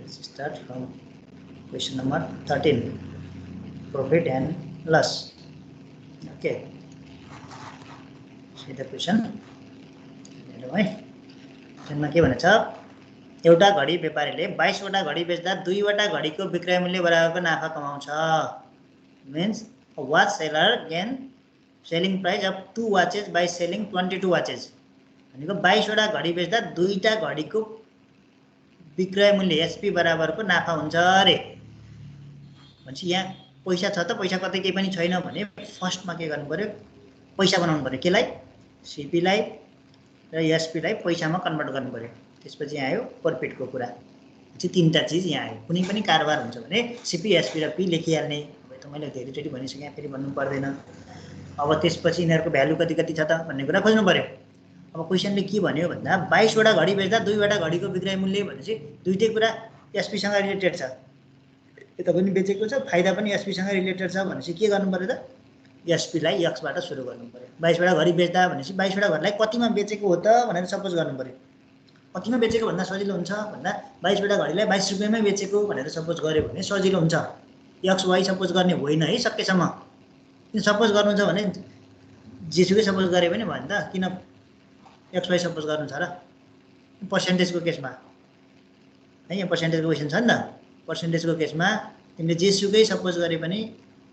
Let's start from question number 13, profit and loss. Okay, see the question. जसमा के भनेछ, एउटा घडी व्यापारीले 22 वटा घडी बेच्दा 2 वटा घडीको विक्रय मूल्य बराबरको नाफा कमाउँछ. Means a watch seller gain selling price of 2 watches by selling 22 watches. भनेको 22 वटा घडी बेच्दा 2टा घडीको विक्रय मूल्य एसपी बराबरको नाफा हुन्छ रे. भनेपछि यहाँ पैसा छ त, पैसा कतै केही पनि छैन भने फर्स्टमा के गर्नु पर्यो, पैसा बनाउनु पर्यो. केलाई? सीपी लाई र एसपी लाई पैसामा कन्भर्ट गर्नु पर्यो. त्यसपछि यहाँ आयो प्रॉफिटको कुरा. चाहिँ तीनटा चीज यहाँ आयो. कुनै पनि कारोबार हुन्छ भने सीपी एसपी र पी लेखिहाल्ने. अब त मैले धेरैचोटि भनिसकेँ, फेरि भन्नु पर्दैन. अब त्यसपछि यिनीहरूको भ्यालु कति कति छ त भन्ने कुरा खोज्नु पर्यो. अब क्वेशनले के भन्यो भन्दा 22 वटा घडी बेच्दा 2 वटा घडीको विक्रय मूल्य भनेपछि दुईटै कुरा एसपी सँग रिलेटेड छ. यता पनि बेचेको छ, फाइदा पनि एसपी सँग रिलेटेड छ भनेपछि के गर्नु पर्यो त, एसपी लाई एक्स बाट सुरु गर्नु पर्यो. 22 वटा घडी बेच्दा भनेपछि 22 वटा घडीलाई कतिमा बेचेको हो त भनेर सपोज गर्नु पर्यो. कतिमा बेचेको भन्दा सजिलो हुन्छ भन्दा 22 वटा घडीलाई 22 रुपैयाँमै बेचेको भनेर सपोज गर्यो भने सजिलो हुन्छ. एक्स वाई सपोज गर्ने होइन है सकेसम्म. सपोज गर्नु छ भने जेसुकै सपोज गरे पनि भयो नि त. किन एक्स वाई सपोज गर्नु छ र? पर्सेन्टेजको केसमा है, यहाँ पर्सेन्टेजको क्वेसन छ नि त. पर्सेन्टेजको केसमा तिमीले जेसुकै सपोज गरे पनि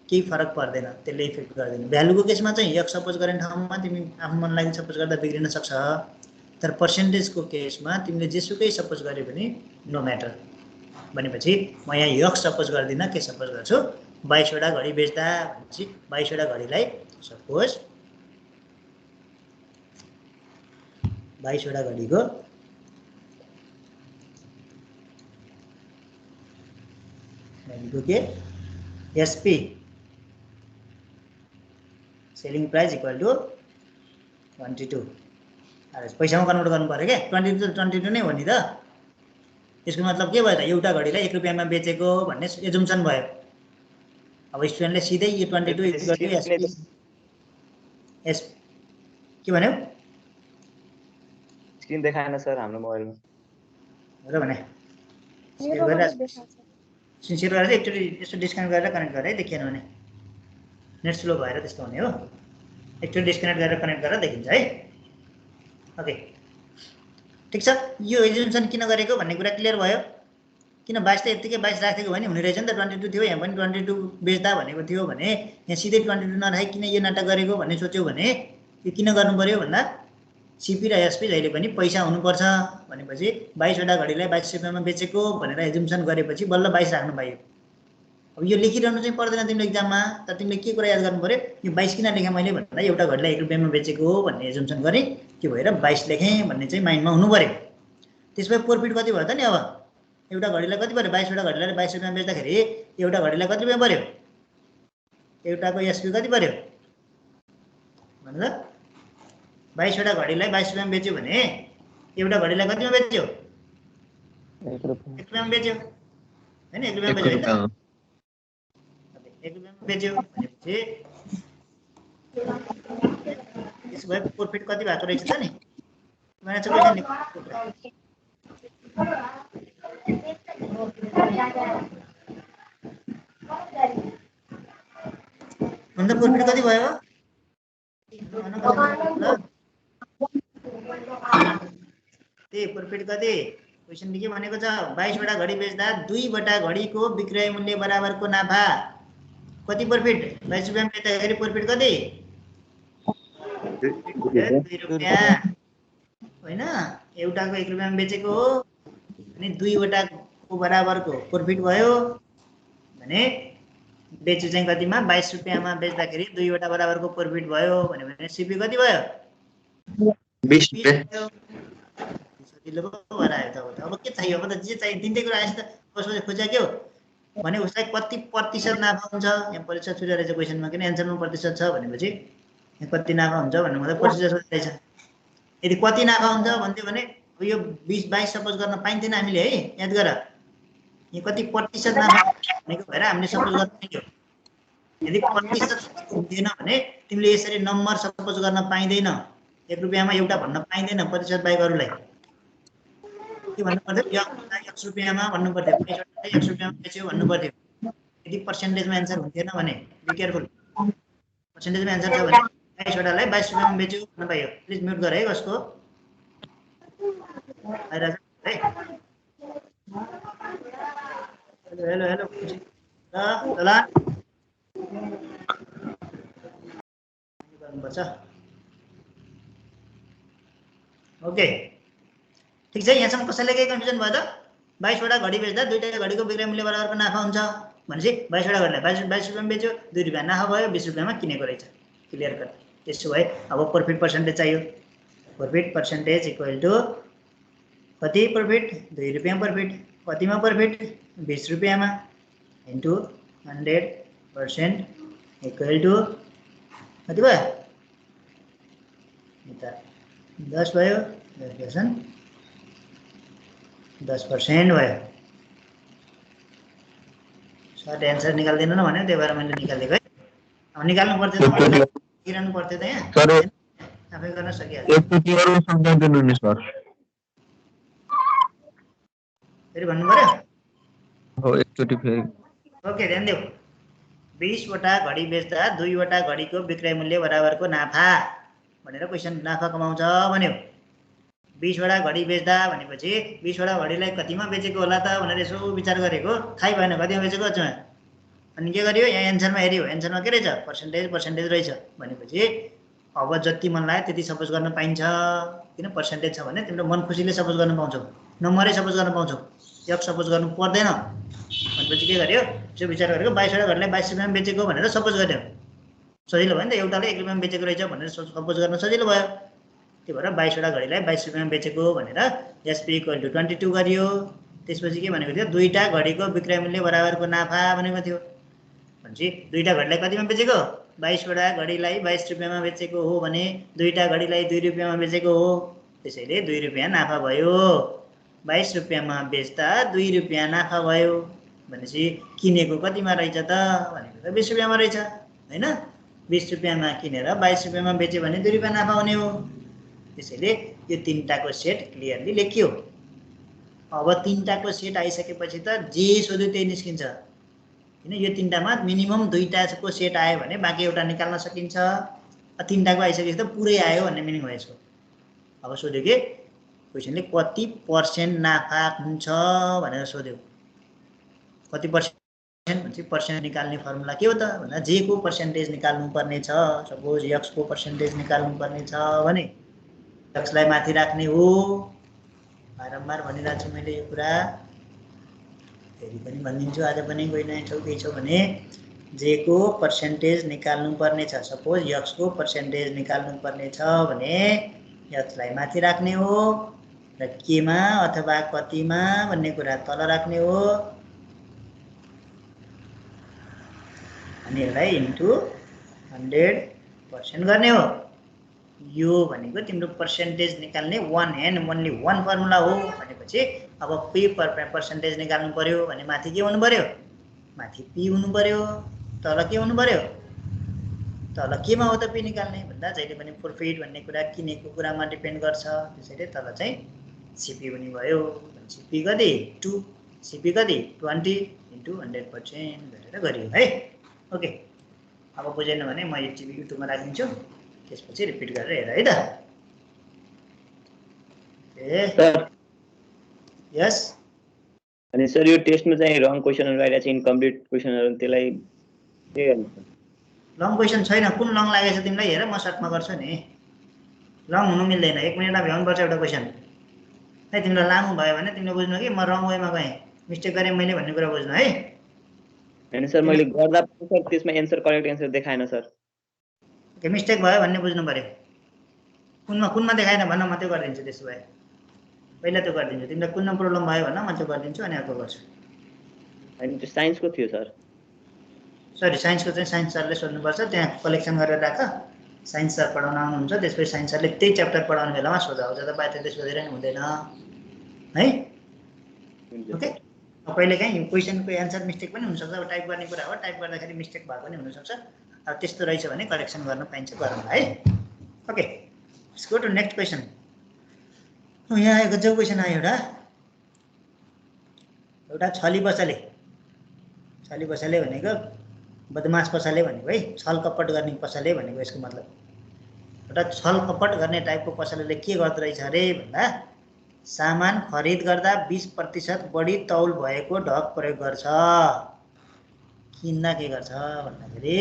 केही फरक पर्दैन, त्यसले इफेक्ट गर्दैन. भ्यालुको केसमा चाहिँ एक्स सपोज गर्ने ठाउँमा तिमी आफ्नो मन लागि सपोज गर्दा बिग्रिन सक्छ. तर पर्सेन्टेजको केसमा तिमीले जेसुकै सपोज गरे पनि नो म्याटर. भनेपछि म यहाँ एक्स सपोज गर्दिनँ, के सपोज गर्छु, 22 वटा घडी बेच्दा भनेपछि 22 वटा घडीलाई सपोज 22 वटा घडीको के SP selling price equal to 22. पैसामा कन्भर्ट गर्नु पर्यो के. 22 नै हो नि त. यसको मतलब के भयो त, एउटा घडीलाई 1 रुपैयाँमा बेचेको भन्ने एजुम्सन भयो. अब स्टुडेन्टले सिधै यो 22 इक्वल टु एस के भन्यो, स्क्रिन देखाएन सर हाम्रो मोबाइलमा. हो र भने सिन्सियर गरेर एकचोटि यसो डिस्कनेक्ट गरेर कनेक्ट गरेर है, देखिएन भने नेट स्लो भएर त्यस्तो हुने हो. एकचोटि डिस्कनेक्ट गरेर कनेक्ट गरेर देखिन्छ है. ओके ठिक छ. यो एजुम्सन किन गरेको भन्ने कुरा क्लियर भयो. किन 22 त यतिकै 22 राखेको भने हुने रहेछ नि त. 22 थियो, यहाँ पनि 22 बेच्दा भनेको थियो भने यहाँ सिधै 22 नराखी किन यो नाटक गरेको भन्ने सोच्यो भने यो किन गर्नु पर्यो भन्दा सीपी र एसपी जहिले पनि पैसा हुनुपर्छ. भनेपछि 22 वटा घडीलाई 22 रुपैयाँमा बेचेको भनेर एजुम्सन गरेपछि बल्ल 22 राख्नु पाइयो. अब यो लेखिरहनु चाहिँ पर्दैन तिमीले एक्जाममा. तर तिमीले के कुरा याद गर्नु पर्यो, यो 22 किन लेखेँ मैले भन्दा एउटा घडीलाई 1 रुपैयाँमा बेचेको हो भन्ने एजुम्सन गरेँ, त्यो भएर 22 लेखेँ भन्ने चाहिँ माइन्डमा हुनु पर्यो. त्यसपछि प्रॉफिट कति भयो त नि. अब एउटा घडीलाई कति पर्यो, 22 वटा घडीलाई 22 रुपैयाँमा बेच्दाखेरि एउटा घडीलाई कति रुपैयाँ पर्यो, एउटाको एसपी कति पर्यो भन्नु त. 22 वटा घडीलाई 22 रुपैयाँमा बेच्यो भने एउटा घडीलाई कतिमा बेच्यो, 1 रुपैयाँमा बेच्यो हैन. 1 रुपैयाँमा बेच्यो हैन, 1 रुपैयाँमा बेच्यो भनेपछि यसो भए प्रॉफिट कति भएको रहेछ त नि. भनेछ क्वेशन नि अन्त प्रॉफिट कति भयो त्यही प्रॉफिट कति. क्वेशनले के भनेको छ, 22 वटा घडी बेच्दा 2 वटा घडीको विक्रय मूल्य बराबरको नाफा. कति प्रॉफिट, 22 रुपैयाँमा बेच्दाखेरि प्रॉफिट कति, 2 रुपैयाँ होइन. एउटाको 1 रुपैयाँमा बेचेको हो अनि 2 वटाको बराबरको प्रॉफिट भयो भने बेच्यो चाहिँ कतिमा, 22 रुपैयाँमा बेच्दाखेरि 2 वटा बराबरको प्रॉफिट भयो भने सीपी कति भयो, 20 रुपैयाँ. सजिलो पो भएर आयो त. अब के चाहियो, अब त जे चाहियो तिनटै कुरा आएछ त. कसले खोज्या के हो भने उसलाई कति प्रतिशत नाफा हुन्छ. यहाँ प्रतिशत सोधेको रहेछ क्वेसनमा, किन एन्सरमा प्रतिशत छ भनेपछि यहाँ कति नाफा हुन्छ भन्नु मतलब प्रतिशत सोधेको रहेछ. यदि कति नाफा हुन्छ भन्थ्यो भने यो 20-22 सपोज गर्न पाइन्थेन हामीले है. याद गर, यहाँ कति प्रतिशत नाफा भनेको भएर हामीले सपोज गर्न पाइयो. यदि प्रतिशत हुँदैन भने तिमीले यसरी नम्बर सपोज गर्न पाइँदैन. 1 रुपैयाँमा एउटा भन्न पाइँदैन प्रतिशत बाहेक अरूलाई. के भन्नु पर्थ्यो x रुपैयाँमा भन्नु पर्थ्यो 22 वटालाई x रुपैयाँमा बेच्यो भन्नु पर्थ्यो यदि पर्सेन्टेजमा एन्सर हुन्थेन भने बी केयरफुल पर्सेन्टेजमा एन्सर छ भने 22 वटालाई 22 रुपैयाँमा बेच्यो भन्नु पाइयो प्लिज म्युट गरे है कसको आइराछ है हेलो हेलो ल ल गर्नुपर्छ ओके ठीक छ यहाँसम्म कसैले केही कन्फ्युजन भयो त 22 वटा घडी बेच्दा दुईटा घडीको बिक्री मूल्य बराबरको नाफा हुन्छ भनेपछि 22 वटा घडीलाई 22 रुपैयाँमा बेच्यो 2 रुपैयाँ नाफा भयो 20 रुपैयाँमा किनेको रहेछ क्लियर कट त्यसो भए अब प्रॉफिट पर्सेन्टेज चाहियो प्रॉफिट पर्सेन्टेज इक्वल टु कति प्रॉफिट 2 रुपैयाँ प्रॉफिट कतिमा प्रॉफिट 20 रुपैयाँमा इन्टु 100% इक्वल टु कति भयो यता 10 भयो 10% भयो सर्ट एन्सर निकाल्दिनु न भन्यो त्यही भएर मैले निकालेको है अब निकाल्नु पर्थ्यो त गिराउनु पर्थ्यो त यहाँ सर आफै गर्न सकिहाल्छ एकचोटि अरु सम्झाइदिनु नि सर फेरि भन्नु पर्यो हो एकचोटि फेरि ओके ध्यान देऊ 20 वटा घडी बेच्दा 2 वटा घडीको बिक्री मूल्य बराबरको नाफा भनेर क्वेशन नाफा कमाउँछ भन्यो 20 वटा घडी बेच्दा भनेपछि 20 वटा घडीलाई कतिमा बेचेको होला त भनेर यसो विचार गरेको थाहै भएन कतिमा बेचेको अचमा अनि के गरियो यहाँ एन्सरमा हेरियो एन्सरमा के रहेछ पर्सेन्टेज रहेछ भनेपछि अब जति मन लाग्यो त्यति सपोज गर्न पाइन्छ किन पर्सेन्टेज छ भने तिम्रो मन खुसीले सपोज गर्न पाउँछौ नम्बरै सपोज गर्न पाउँछौ एक सपोज गर्नु पर्दैन भनेपछि के गर्यो यसो विचार गरेको 22 वटा घडीलाई 22 रुपैयाँमा बेचेको भनेर सपोज गर्यो सजिलो भयो नि त एउटाले 1 रुपैयाँमा बेचेको रहेछ भनेर सपोज गर्न सजिलो भयो त्यही भएर 22 वटा घडीलाई 22 रुपैयाँमा बेचेको भनेर एसपी इक्वल टु 22 गरियो त्यसपछि के भनेको थियो दुईटा घडीको बिक्री मूल्य बराबरको नाफा भनेको थियो भनेपछि दुईटा घडीलाई कतिमा बेचेको 22 वटा घडीलाई 22 रुपैयाँमा बेचेको हो भने दुईटा घडीलाई 2 रुपैयाँमा बेचेको हो त्यसैले 2 रुपैयाँ नाफा भयो 22 रुपैयाँमा बेच्दा 2 रुपैयाँ नाफा भयो भनेपछि किनेको कतिमा रहेछ त भनेको त 20 रुपैयाँमा रहेछ हैन 20 रुपैयाँमा किनेर 22 रुपैयाँमा बेच्यो भने 2 रुपैयाँ नाफा हुने हो त्यसैले यो तीनटाको सेट क्लियरली लेखियो अब तीनटाको सेट आइसकेपछि त जे सोध्यो त्यही निस्किन्छ हैन यो तीनटामा मिनिमम दुईटाको सेट आयो भने बाँकी एउटा निकाल्न सकिन्छ तीनटाको आइसकेपछि त पुरै आयो भन्ने मिनिङ हो यसको अब सोध्यो के क्वेशनले कति पर्सेन्ट नाफा हुन्छ भनेर सोध्यो कति पर्सेन्ट भनेपछि पर्सेन्ट निकाल्ने फर्मुला के हो त भन्दा जे को पर्सेन्टेज निकाल्नु पर्ने छ सपोज x को पर्सेन्टेज निकाल्नु पर्ने छ भने x लाई माथि राख्ने हो बारम्बार भनिरहेको छु मैले यो कुरा फेरि पनि भनिदिन्छु आज पनि कोही नयाँ छौ केही छौ भने जे को पर्सेन्टेज निकाल्नु पर्ने छ सपोज x को पर्सेन्टेज निकाल्नु पर्ने छ भने x लाई माथि राख्ने हो र केमा अथवा कतिमा भन्ने कुरा तल राख्ने हो अनि यसलाई इन्टु 100% गर्ने हो यो भनेको तिम्रो पर्सेन्टेज निकाल्ने one and only one formula हो भनेपछि अब पी पर्सेन्टेज निकाल्नु पर्यो भने माथि के हुनु पर्यो माथि पी हुनु पर्यो तल के हुनु पर्यो तल केमा हो त पी निकाल्ने भन्दा जहिले पनि प्रॉफिट भन्ने कुरा किनेको कुरामा डिपेन्ड गर्छ त्यसैले तल चाहिँ सीपी हुने भयो सीपी कति 2 सीपी कति 20 इन्टु 100% गरेर गरियो है ओके अब बुझेन भने म यो टिभी युट्युबमा राखिदिन्छु त्यसपछि रिपिट गरेर हेर है त ए सर यस अनि सर यो टेस्टमा चाहिँ रङ क्वेशनहरु आइरा चाहिँ इन्कम्प्लिट क्वेशनहरु त्यसलाई के गर्नु लङ क्वेशन छैन कुन लङ लागेछ तिमीलाई हेर म सर्टमा गर्छु नि लङ हुनु मिल्दैन 1 मिनेटमा भ्याउनु पर्छ एउटा क्वेशन है तिमीलाई लामो भयो भने तिमीले बुझ्नु कि म रङ वेमा गएँ मिस्टेक गरेँ मैले भन्ने कुरा बुझ्नु है हैन सर मैले गर्दा पनि सर त्यसमा एन्सर करेक्ट एन्सर देखाएन सर के मिस्टेक भयो भन्ने बुझ्नु पर्यो कुनमा देखाएन भन्न म त्यो गरिदिन्छु त्यसो भए पहिला त्यो गरिदिन्छु तिमीलाई कुनमा प्रब्लम भयो भन्न म त्यो गरिदिन्छु अनि अर्को गर्छु हैन त्यो साइन्सको थियो सर सरी साइन्सको चाहिँ साइन्स सरले सोध्नुपर्छ त्यहाँ कलेक्सन गरेर राख साइन्स सर पढाउन आउनुहुन्छ त्यसपछि साइन्स सरले त्यही च्याप्टर पढाउने बेलामा सोधाउँछ त बाहिर त्यसले सोधेर नि हुँदैन है ओके कहिलेकाहीँ क्वेसनको एन्सर मिस्टेक पनि हुनसक्छ अब टाइप गर्ने कुरा हो टाइप गर्दाखेरि मिस्टेक भएको पनि हुनसक्छ अब त्यस्तो रहेछ भने करेक्सन गर्न पाइन्छ गरौँला है okay let's go to next question यहाँ आएको जो क्वेसन आयो एउटा एउटा छली पसले भनेको बदमास पसले भनेको है, छल कपट गर्ने पसले भनेको यसको मतलब। एउटा छल कपट गर्ने टाइपको पसलले के गर्दो रहेछ अरे भन्दा सामान खरिद गर्दा 20% बढी तौल भएको ढक प्रयोग गर्छ। किन्दा के गर्छ भन्दाखेरि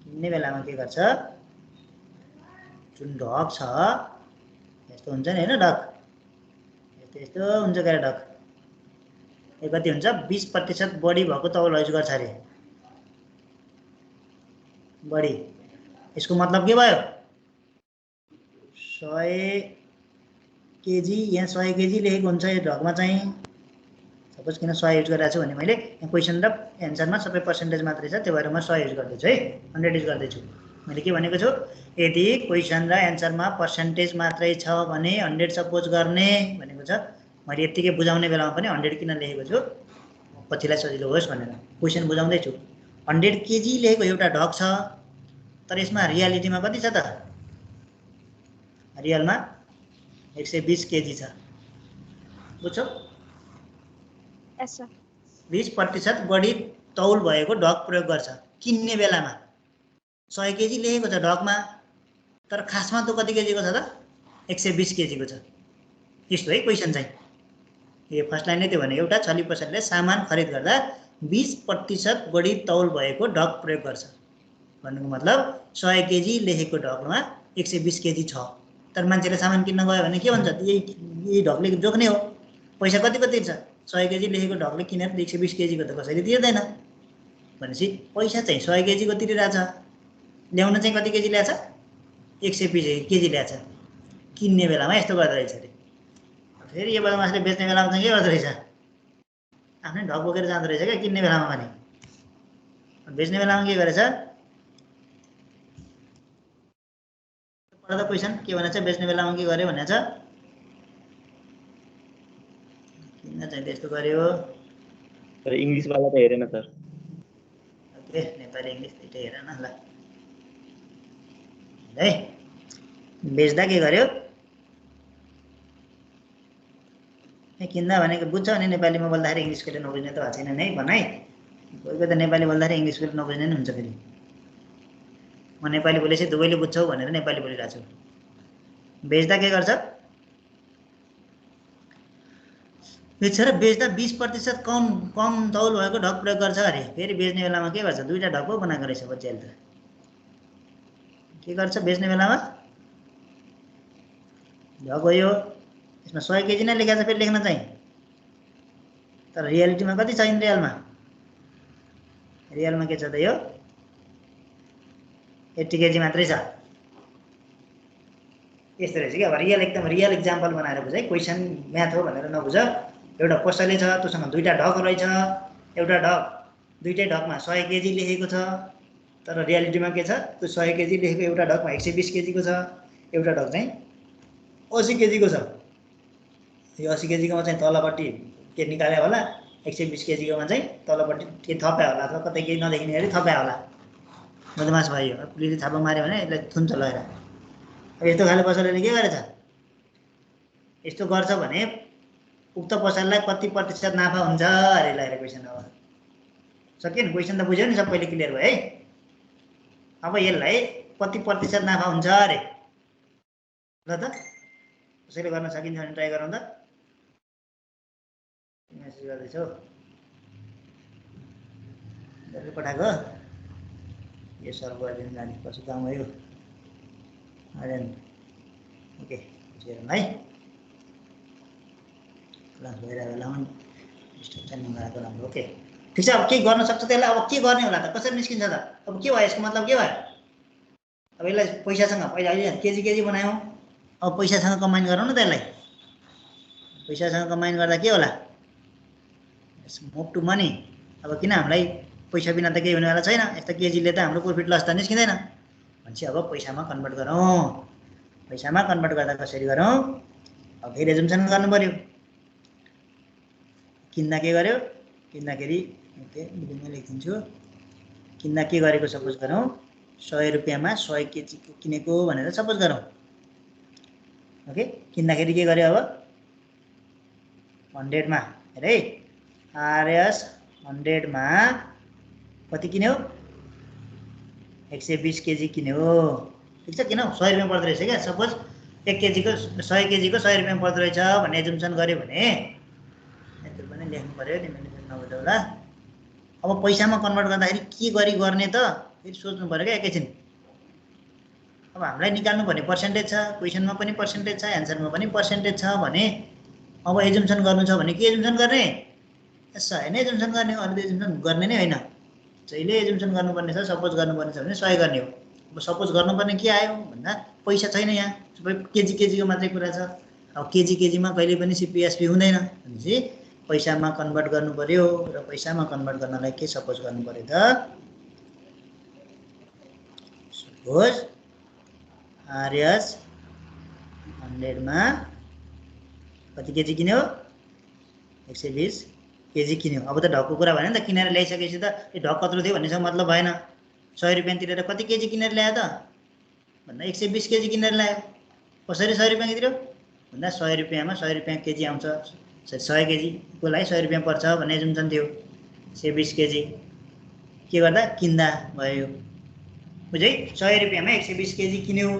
किन्ने बेलामा के गर्छ, जुन ढक छ यस्तो हुन्छ नि हैन, ढक यस्तो हुन्छ गरे ढक, यो कति हुन्छ 20% बढी भएको तौल युज गर्छ अरे बढी। यसको मतलब के भयो 100 केजी, यहाँ 100 केजी लेखेको हुन्छ यो ढकमा चाहिँ। सपोज किन 100 युज गरिरहेको छु भने मैले यहाँ क्वेसन र एन्सरमा सबै पर्सेन्टेज मात्रै छ, त्यो भएर म 100 युज गर्दैछु है, 100 युज गर्दैछु। मैले के भनेको छु, यदि क्वेसन र एन्सरमा पर्सेन्टेज मात्रै छ भने 100 सपोज गर्ने भनेको छ। मैले यतिकै बुझाउने बेलामा पनि 100 किन लेखेको छु, पछिलाई सजिलो होस् भनेर क्वेसन बुझाउँदैछु। 100 केजी लेखेको एउटा ढक छ, तर यसमा रियालिटीमा कति छ त, रियलमा 120 केजी छ। बुझ्छौ? 20% बढी तौल भएको ढक प्रयोग गर्छ किन्ने बेलामा। 100 केजी लेखेको छ ढकमा, तर खासमा त कति केजीको छ त 120 केजीको छ। यस्तो है क्वेसन चाहिँ। यो फर्स्ट लाइन नै त्यो भने एउटा छली पसलले सामान खरिद गर्दा 20% बढी तौल भएको ढक प्रयोग गर्छ भन्नुको मतलब 100 केजी लेखेको ढकमा 120 केजी छ, तर मान्छेले सामान किन्न गयो भने के भन्छ, यही ढकले जोख्ने हो, पैसा कतिको तिर्छ, 100 केजी लेखेको ढकले किनेर 120 केजीको त कसैले तिर्दैन भनेपछि पैसा चाहिँ 100 केजीको तिरिरहेछ, ल्याउन चाहिँ कति केजी ल्याएछ 120 केजी ल्याएछ। किन्ने बेलामा यस्तो गर्दो रहेछ अरे। फेरि यो बदमासले बेच्ने बेलामा चाहिँ के गर्दो रहेछ, आफ्नै ढक बोकेर जाँदो रहेछ क्या किन्ने बेलामा पनि। बेच्ने बेलामा के गरेछ, पढ्दा क्वेसन के भनेछ, बेच्ने बेलामा के गर्यो भनेछ, किन चाहिँ त्यस्तो गर्यो। तर इंग्लिश वाला त हेरेन सर। ओके, नेपाली इंग्लिश दुइटै हेर न ल। है बेच्दा के गर्यो, किन्दा भनेको बुझ्छ भने नेपालीमा बोल्दाखेरि इङ्ग्लिसकोले नबुझ्ने त भएको छैन है भनाइ। कोही त नेपाली बोल्दाखेरि इङ्ग्लिसकोले नबुझ्ने नि हुन्छ। फेरि म नेपाली बोलेपछि दुवैले बुझ्छौ भनेर नेपाली बोलिरहेको छु। बेच्दा के गर्छ, बेचेर बेच्दा 20% कम तौल भएको ढक प्रयोग गर्छ अरे। फेरि बेच्ने बेलामा के गर्छ, दुईटा ढक पो बनाएको रहेछ बच्चाले त। के गर्छ बेच्ने बेलामा, ढक हो यो, यसमा 100 केजी नै लेखेको छ फेरि लेख्न चाहिँ, तर रियालिटीमा कति छ इन रियलमा, रियलमा के छ त यो 80 केजी मात्रै छ। यस्तो रहेछ कि अब रियल एकदम रियल इक्जाम्पल बनाएर बुझ है, क्वेसन म्याथ हो भनेर नबुझ। एउटा पसले छ, तोसँग दुईटा ढक रहेछ, एउटा ढक दुईटै ढकमा 100 केजी लेखेको छ, तर रियालिटीमा के छ, त्यो 100 केजी लेखेको एउटा ढकमा 120 केजीको छ, एउटा ढक चाहिँ 80 केजीको छ। यो 80 केजीकोमा चाहिँ तलपट्टि के निकाले होला, 120 केजीकोमा चाहिँ तलपट्टि के थप्या होला, अथवा कतै केही नदेखिने गरी थप्या होला। बदमास भयो, पुलिसले छापा मार्यो भने यसलाई थुन्छ लगेर। अब यस्तो खाले पसलले के गरेछ, यस्तो गर्छ भने उक्त पसललाई कति प्रतिशत नाफा हुन्छ अरे लगेर क्वेसन। अब सक्यो नि, क्वेसन त बुझ्यो नि, सबैले क्लियर भयो है। अब यसलाई कति प्रतिशत नाफा हुन्छ अरे, ल त कसैले गर्न सकिन्छ भने ट्राई गरौँ त। मेसेज गर्दैछौ जसले पठाएको, यो सर्भ गरिदिनु जाने पछि काम हो यो। ओके हेरौँ है, क्लास भइरहेको बेलामा डिस्टर्ब चाहिँ नगराएको राम्रो। ओके ठिक छ, अब के गर्न सक्छ त्यसलाई, अब के गर्ने होला त, कसरी निस्किन्छ त, अब के भयो यसको मतलब के भयो। अब यसलाई पैसासँग पहिला अहिले केजी केजी बनायौँ, अब पैसासँग कम्बाइन गरौँ न त यसलाई। पैसासँग कम्बाइन गर्दा के होला, मुभ टु मनी। अब किन हामीलाई पैसा बिना त केही हुनेवाला छैन, यस्तो केजीले त हाम्रो प्रफिट लस त निस्किँदैन भनेपछि अब पैसामा कन्भर्ट गरौँ। पैसामा कन्भर्ट गर्दा कसरी गरौँ, अब फेरि एजुम्सन गर्नु पर्यो। किन्दा के गर्यो, किन्दाखेरि ओके बिलिङमा लेखिदिन्छु, किन्दा के गरेको सपोज गरौँ, 100 रुपियाँमा 100 केजी किनेको भनेर सपोज गरौँ। ओके किन्दाखेरि के गर्यो, अब 100 मा हेर है आरएस 100 मा कति किन्यो 120 केजी किन्यो ठिक छ किन 100 रुपैयाँ पर्दो रहेछ क्या सपोज 1 केजीको 100 केजीको 100 रुपैयाँ पर्दो रहेछ भन्ने एजुम्सन गर्यो भने यत्रो पनि लेख्नु पर्यो तिमीले नबुझ्दा होला अब पैसामा कन्भर्ट गर्दाखेरि के गरी गर्ने त फेरि सोच्नु पर्यो क्या एकैछिन अब हामीलाई निकाल्नु पर्ने पर्सेन्टेज छ क्वेसनमा पनि पर्सेन्टेज छ एन्सरमा पनि पर्सेन्टेज छ भने अब एजुम्सन गर्नु छ भने के एजुम्सन गर्ने 100 नै एजुम्सन गर्ने हो अरू एजुम्सन गर्ने नै होइन जहिले एजुम्सन गर्नुपर्ने छ सपोज गर्नुपर्ने छ भने 100 गर्ने हो अब सपोज गर्नुपर्ने के आयो भन्दा पैसा छैन यहाँ सबै केजी केजीको मात्रै कुरा छ अब केजी केजीमा कहिले पनि सिपिएसपी हुँदैन भनेपछि पैसामा कन्भर्ट गर्नु पर्यो र पैसामा कन्भर्ट गर्नलाई के सपोज गर्नु पर्यो त सपोज आरएस 100 मा कति केजी किन्यो 120 केजी किन्यो अब त ढकको कुरा भएन नि त किनेर ल्याइसकेपछि त यो ढक कत्रो थियो भन्ने मतलब भएन 100 रुपैयाँ तिरेर कति केजी किनेर ल्यायो त भन्दा 120 केजी किनेर ल्यायो कसरी 100 रुपैयाँ तिर्यो भन्दा 100 रुपैयाँमा 100 रुपैयाँ केजी आउँछ 100 केजीको लागि 100 रुपैयाँ पर्छ भन्ने एजुम्सन थियो 120 केजी के गर्दा किन्दा भयो बुझ्यौ 100 रुपैयाँमा 120 केजी किन्यो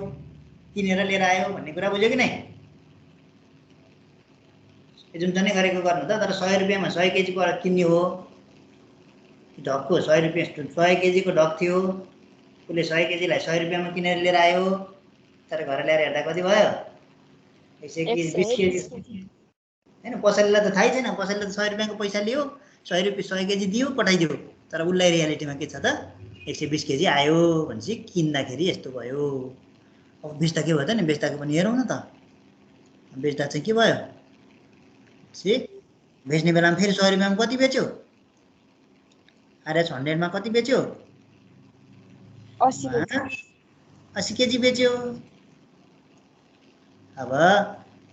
किनेर लिएर आयो भन्ने कुरा बुझ्यो कि नै एजुम्सनै गरेको गर्नु त तर 100 रुपैयाँमा 100 केजी किन्ने हो ढकको 100 रुपैयाँ 100 केजीको ढक थियो उसले 100 केजीलाई 100 रुपैयाँमा किनेर लिएर आयो तर घर ल्याएर हेर्दा कति भयो 120 केजी हैन पसलेलाई त थाहै छैन पसलेले त 100 रुपैयाँको पैसा लियो 100 केजी दियो पठाइदियो तर उसलाई रियालिटीमा के छ त 120 केजी आयो भनेपछि किन्दाखेरि यस्तो भयो अब बेच्दा के भयो त नि बेच्दाको पनि हेरौँ न त बेच्दा चाहिँ के भयो बेच्ने बेलामा फेरि 100 रुपैयाँमा कति बेच्यो आरएस 100 मा कति बेच्यो 80 केजी बेच्यो अब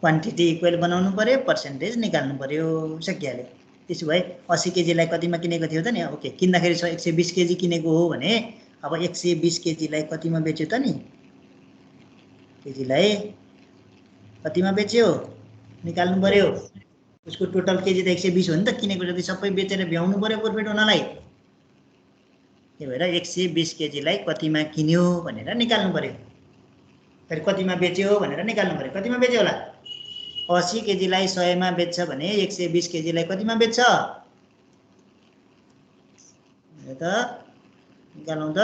क्वान्टिटी इक्वल बनाउनु पर्यो पर्सेन्टेज निकाल्नु पर्यो सकिहाल्यो त्यसो भए 80 केजीलाई कतिमा किनेको थियो त नि ओके किन्दाखेरि 120 केजी किनेको हो भने अब 120 केजीलाई कतिमा बेच्यो त नि केजीलाई कतिमा बेच्यो निकाल्नु पर्यो उसको टोटल केजी त 120 हो नि त किनेको जति सबै बेचेर भ्याउनु पर्यो प्रफिट हुनलाई त्यही भएर 120 केजीलाई कतिमा किन्यो भनेर निकाल्नु पर्यो फेरि कतिमा बेच्यो भनेर निकाल्नु पर्यो कतिमा बेच्यो होला 80 केजीलाई 100 मा बेच्छ भने 120 केजीलाई कतिमा बेच्छ त निकाल्नु त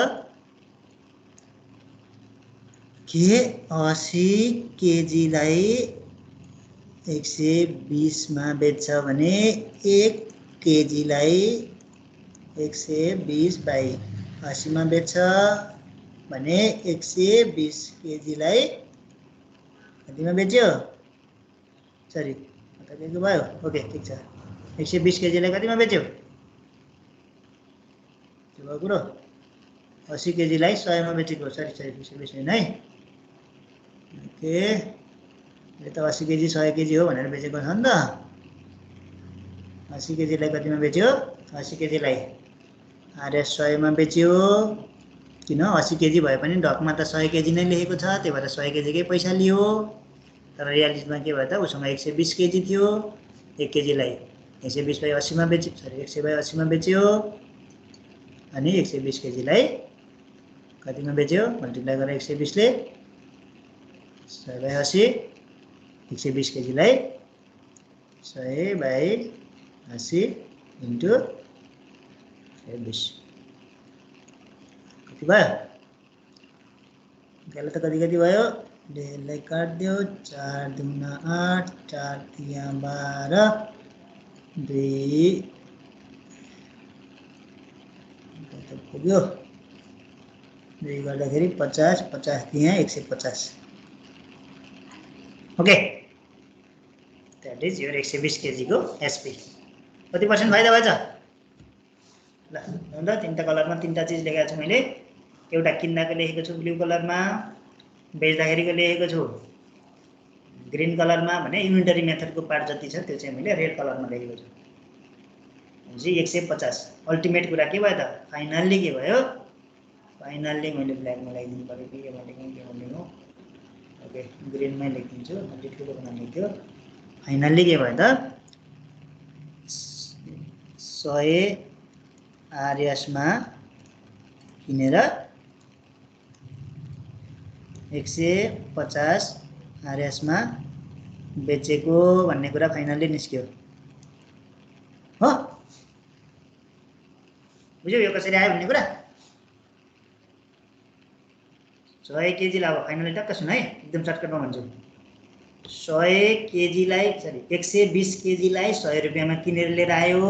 के 80 केजीलाई 120 मा बेच्छ भने 1 केजीलाई 120 बाई 80 मा बेच्छ भने 120 केजीलाई कतिमा बेच्यो सरी के भयो ओके ठिक छ 120 केजीलाई कतिमा बेच्यो त्यो भयो कुरो 80 केजीलाई 100 मा बेचेको सरी 120 होइन है ओके यो त 80 केजी 100 केजी हो भनेर बेचेको छ नि त 80 केजीलाई कतिमा बेच्यो 80 केजीलाई आरएस 100 मा बेच्यो किन 80 केजी भए पनि ढकमा त 100 केजी नै लेखेको छ त्यही भएर 100 केजीकै पैसा लियो तर रियालिटीमा के भयो त उसँग 120 केजी थियो 1 केजीलाई 120 बाई 80 मा बेच्यो सरी 100 बाई 80 मा बेच्यो अनि 120 केजीलाई कतिमा बेच्यो मल्टिप्लाई गरेर 120 ले 100 बाई 80 120 केजीलाई 100 बाई 80 इन्टु 120 कति भयो त्यसले त कति कति भयो डेलाई काट्दियो 4 दुना 8 4 तिया 12 2 कति पुग्यो 2 गर्दाखेरि 50 50 तिया 150 ओके द्याट इज योर 120 केजीको एसपी कति पर्सेन्ट फाइदा भएछ ल तीनटा कलरमा तीनटा चिज लेखेको छु मैले एउटा किन्दाको लेखेको छु ब्लू कलरमा बेच्दाखेरिको लेखेको छु ग्रीन कलरमा भने इन्भेन्टरी मेथडको पार्ट जति छ त्यो चाहिँ मैले रेड कलरमा लेखेको छु जी 150 अल्टिमेट कुरा के भयो त फाइनल्ली के भयो फाइनल्ली मैले ब्ल्याकमा लेखिदिनु पर्यो कि केमा लेख्नु ओके ग्रीनमै लेखिदिन्छु अलि ठुलो बनाउनु थियो फाइनल्ली के भयो त 100 RS मा किनेर 150 RS मा बेचेको भन्ने कुरा फाइनल्ली निस्क्यो हो बुझ्यौ यो कसरी आयो भन्ने कुरा 100 केजी ला अब फाइनल्ली टक्क सुन है एकदम सर्टकटमा भन्छु 100 केजीलाई सरी 120 केजीलाई 100 रुपैयाँमा किनेर लिएर आयो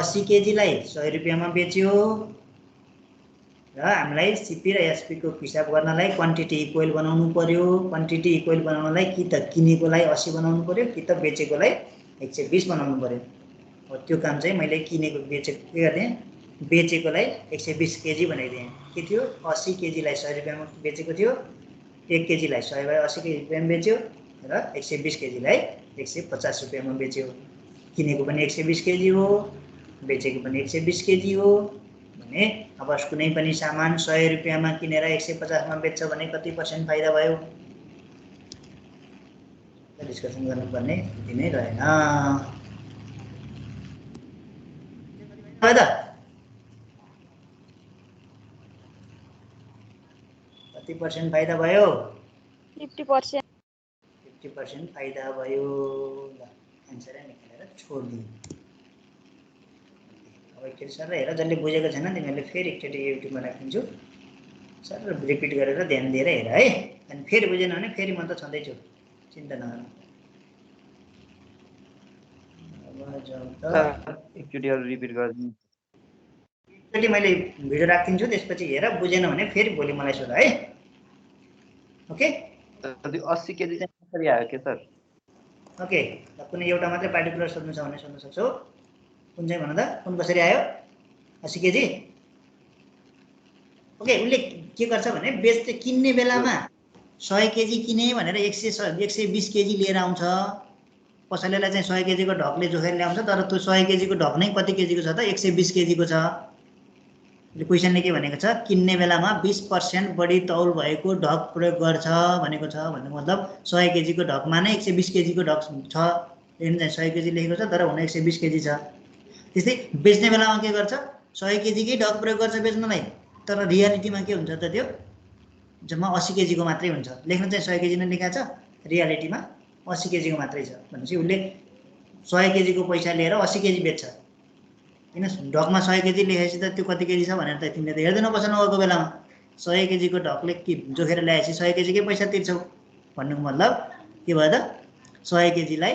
80 केजीलाई 100 रुपैयाँमा बेच्यो र हामीलाई सीपी र एसपी को हिसाब गर्नलाई क्वान्टिटी इक्वल बनाउनु पर्यो क्वान्टिटी इक्वल बनाउनलाई कि त किनेकोलाई 80 बनाउनु पर्यो कि त बेचेकोलाई 120 बनाउनु पर्यो हो त्यो काम चाहिँ मैले किनेको बेचेको के गर्ने बेचेकोलाई 120 केजी बनाइदिएँ के थियो 80 केजीलाई 100 रुपैयाँमा बेचेको थियो 1 केजीलाई 100 / 80 रुपैयाँमा बेच्यो र 120 केजीलाई 150 रुपैयाँमा बेच्यो किनेको पनि 120 केजी हो बेचेको पनि 120 केजी हो भने अब कुनै पनि सामान 100 रुपैयाँमा किनेर 150 मा बेच्छ भने कति % फाइदा भयो डिस्कसन गर्नुपर्ने यति नै रहेन फाइदा कति % फाइदा भयो 50% 50% फाइदा भयो ल आन्सरै निकालेर छोड्दिनु अब एकचोटि सर हेर जसले बुझेको छैन तिमीहरूले फेरि एकचोटि युट्युबमा राखिदिन्छु सर रिपिट गरेर ध्यान दिएर हेर है अनि फेरि बुझेन भने फेरि म त छँदैछु चिन्ता नगर एकचोटि अरु रिपिट गर्दिनु एकचोटि मैले भिडियो राखिदिन्छु त्यसपछि हेर बुझेन भने फेरि भोलि मलाई सोध है ओके त्यो 80 केजी चाहिँ कसरी आयो के सर ओके कुनै एउटा मात्रै पार्टिकुलर सोध्नु छ भने सोध्न सक्छौ कुन चाहिँ भन त कुन कसरी आयो 80 केजी ओके उसले के गर्छ भने बेच्दै किन्ने बेलामा 100 केजी किने भनेर 120 केजी लिएर आउँछ कसैलेलाई चाहिँ 100 केजी को ढकले जोखेर ल्याउँछ तर त्यो 100 केजी को ढक नै कति केजी को छ त 120 केजी को छ क्वेशनले के भनेको छ किन्ने बेलामा 20% बढी तौल भएको ढक प्रयोग गर्छ भनेको छ भन्नु मतलब 100 केजी को ढकमा नै 120 केजी को ढक छ लेकिन चाहिँ 100 केजी लेखेको छ तर हुन 120 केजी छ त्यस्तै बेच्ने बेलामा के गर्छ 100 केजी कै ढक प्रयोग गर्छ बेच्नलाई तर रियालिटीमा के हुन्छ त त्यो जम्मा 80 केजी को मात्रै हुन्छ लेख्न चाहिँ 100 केजी नै लेखाएको छ रियालिटीमा 80 केजी को मात्रै छ भनेपछि उसले 100 केजी को पैसा लिएर 80 केजी बेच्छ किन ढकमा 100 केजी लेखेपछि त त्यो कति केजी छ भनेर त तिमीले त हेर्दैन बस्नु अरूको बेलामा 100 केजी को ढकले के जोखेर ल्याएपछि 100 केजी कै पैसा तिर्छौ भन्नुको मतलब के भयो त 100 केजीलाई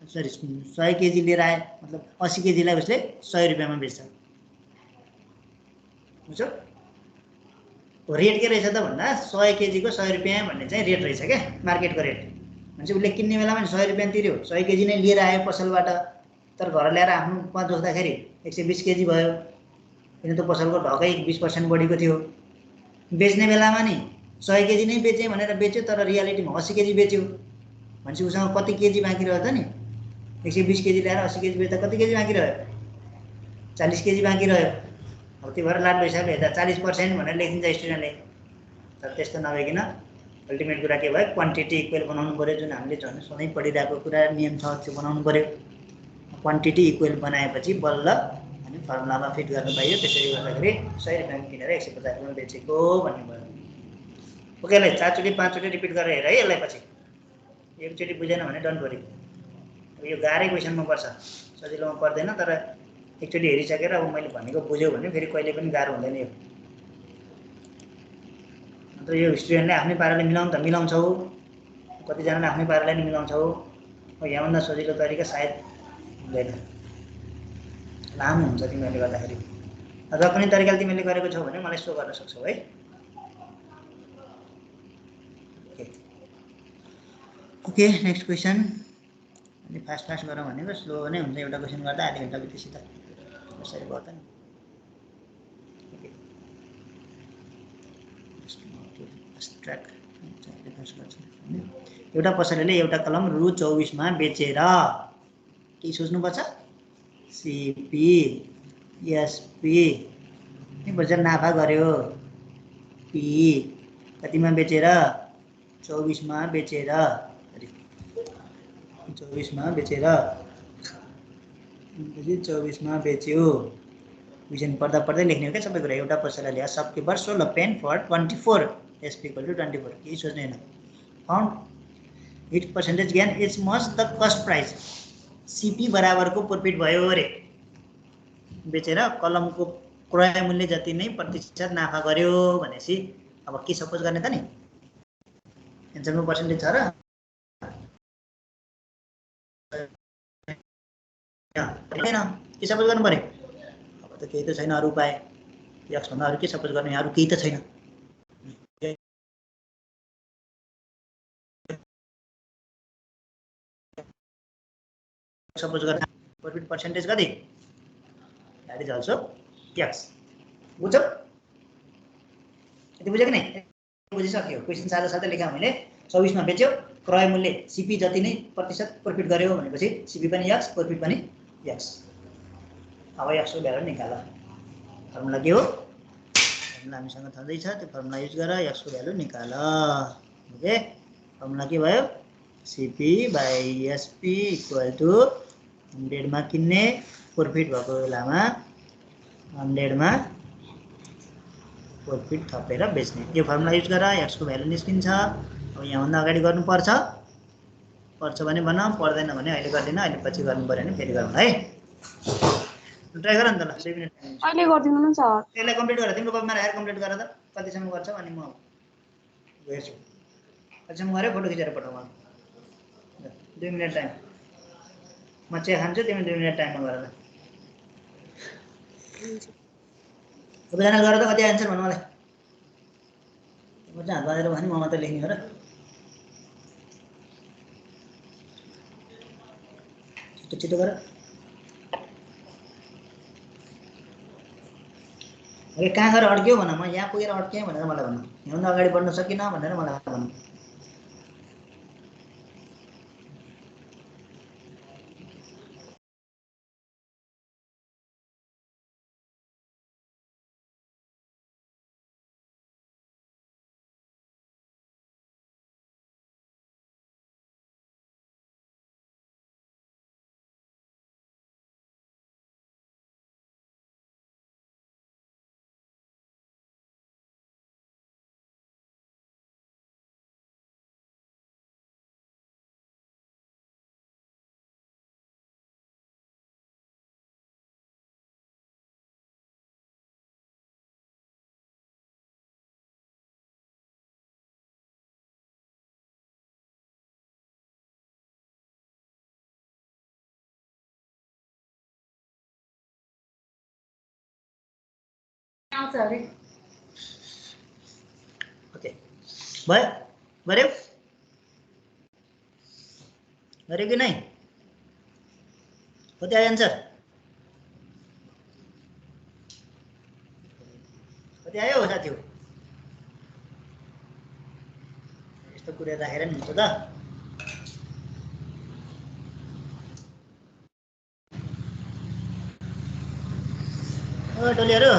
सरी 100 केजी लिएर आए मतलब 80 केजीलाई उसले 100 रुपैयाँमा बेच्छ बुझ्यौ रेट के रहेछ त भन्दा 100 केजी को 100 रुपैयाँ भन्ने चाहिँ रेट रहेछ क्या मार्केटको रेट भनेपछि उसले किन्ने बेलामा 100 रुपैयाँ तिर्यो 100 केजी नै लिएर आयो पसलबाट तर घर ल्याएर आफ्नोमा जोख्दाखेरि 120 केजी भयो किन त पसलको ढकै 20% बढीको थियो बेच्ने बेलामा नि 100 केजी नै बेचे भनेर बेच्यो तर रियालिटीमा 80 केजी बेच्यो भनेपछि उसँग कति केजी बाँकी रह्यो त नि 120 केजी ल्याएर 80 केजी बेच्दा कति केजी बाँकी रह्यो 40 केजी बाँकी रह्यो अब त्यो भएर लाडो हिसाबले हेर्दा 40% भनेर लेखिदिन्छ स्टुडेन्टले तर त्यस्तो नभइकन अल्टिमेट कुरा के भयो क्वान्टिटी इक्वल बनाउनु पर्यो जुन हामीले झन् सधैँ पढिरहेको कुरा नियम छ त्यो बनाउनु पर्यो क्वान्टिटी इक्वल बनाएपछि बल्ल अनि फर्मुलामा फिट गर्नु पाइयो त्यसरी गर्दाखेरि 100 रुपैयाँमा किनेर 150 रुपैयाँमा बेचेको भन्ने भयो ओके ल 4 चोटि 5 चोटि रिपिट गरेर हेर है यसलाई पछि एकचोटि बुझेन भने डन्ट वरी यो गाह्रै क्वेशनमा पर्छ सजिलोमा पर्दैन तर एकचोटि हेरिसकेर अब मैले भनेको बुझ्यो भने फेरि कहिले पनि गाह्रो हुँदैन यो अन्त यो स्टुडेन्टले आफ्नै पाराले मिलाउनु त मिलाउँछौ कतिजनाले आफ्नै पाराले नि मिलाउँछौ यहाँभन्दा सजिलो तरिका सायद हुँदैन लामो हुन्छ तिमीहरूले गर्दाखेरि र कुनै तरिकाले तिमीले गरेको छौ भने मलाई सो गर्न सक्छौ है ओके नेक्स्ट क्वेसन अलि फास्ट गरौँ भनेको स्लो नै हुन्छ एउटा क्वेसन गर्दा आधी घन्टा बितेपछि त कसरी भयो त नि एउटा पसलेले एउटा कलम रु 24 मा बेचेर के सोच्नुपर्छ सीपी एसपी बजार नाफा गर्यो पी कतिमा बेचेर 24 मा बेचेर 24 मा बेचेर भनेपछि 24 मा बेच्यो क्वेसन पढ्दा पढ्दै लेख्ने हो क्या सबै कुरा एउटा पसलले ल्यायो shopkeeper sold pen for 24 SP equal to 24 केही सोच्ने होइन found it percentage gain is much the cost price CP बराबरको प्रफिट भयो अरे बेचेर कलमको क्रय मूल्य जति नै प्रतिशत नाफा गर्यो भनेपछि अब के सपोज गर्ने त नि एन्सरमा पर्सेन्टेज छ र छैन के सपोज गर्नु पर्यो अब त केही त छैन अरू उपाय यक्स भन्दा अरू के सपोज गर्ने अरू केही त छैन सपोज गर्न प्रफिट पर्सेन्टेज कति द्याट इज अल्सो यक्स बुझ्यौ यति बुझ्यो कि नै बुझिसक्यो क्वेसन साथै साथै लेखा मैले 24 मा बेच्यो क्रय मूल्य सिपी जति नै प्रतिशत प्रफिट गर्यो भनेपछि सिपी पनि यक्स प्रफिट पनि यक्स अब यक्सको भ्यालु निकाल फर्मुला के हो फर्मुला हामीसँग छँदै छ त्यो फर्मुला युज गरेर यक्सको भ्यालु निकाल ओके फर्मुला के भयो CP by SP equal to 100 मा किन्ने प्रफिट भएको बेलामा 100 मा प्रफिट थपेर बेच्ने यो फर्मुला युज गरेर एक्सको भ्यालु निस्किन्छ अब यहाँभन्दा अगाडि गर्नुपर्छ पर्छ भने भन पर्दैन भने अहिले गर्दिन अहिले पछि गर्नु पर्यो भने फेरि गरौँ है ट्राई गर नि त ल 2 मिनेट अहिले गर्दिनु न सर यसलाई कम्प्लिट गर तिम्रो कपीमा राखेर कम्प्लिट गर त कतिसम्म गर्छ अनि म हेर्छु कतिसम्म गरे फोटो खिचेर पठाऊ मलाई 2 मिनेट टाइम म चिया खान्छु तिमी 2 मिनेट टाइममा गर त सबैजनाले गर त कति आन्सर भन्नु मलाई म चाहिँ हात बाँधेर भने म मात्रै लेख्ने हो र छिटो छिटो गर अरे कहाँ गएर अड्क्यो भन म यहाँ पुगेर अड्केँ भनेर मलाई भन्नु यहाँभन्दा अगाडि बढ्न सकिनँ भनेर मलाई भन्नु ओके भयो गऱ्यौ गऱ्यो कि नै कति आयो आन्सर कति आयो साथीहरु यस्तो कुरा राखेर नि हुन्छ त ओ टोलीहरु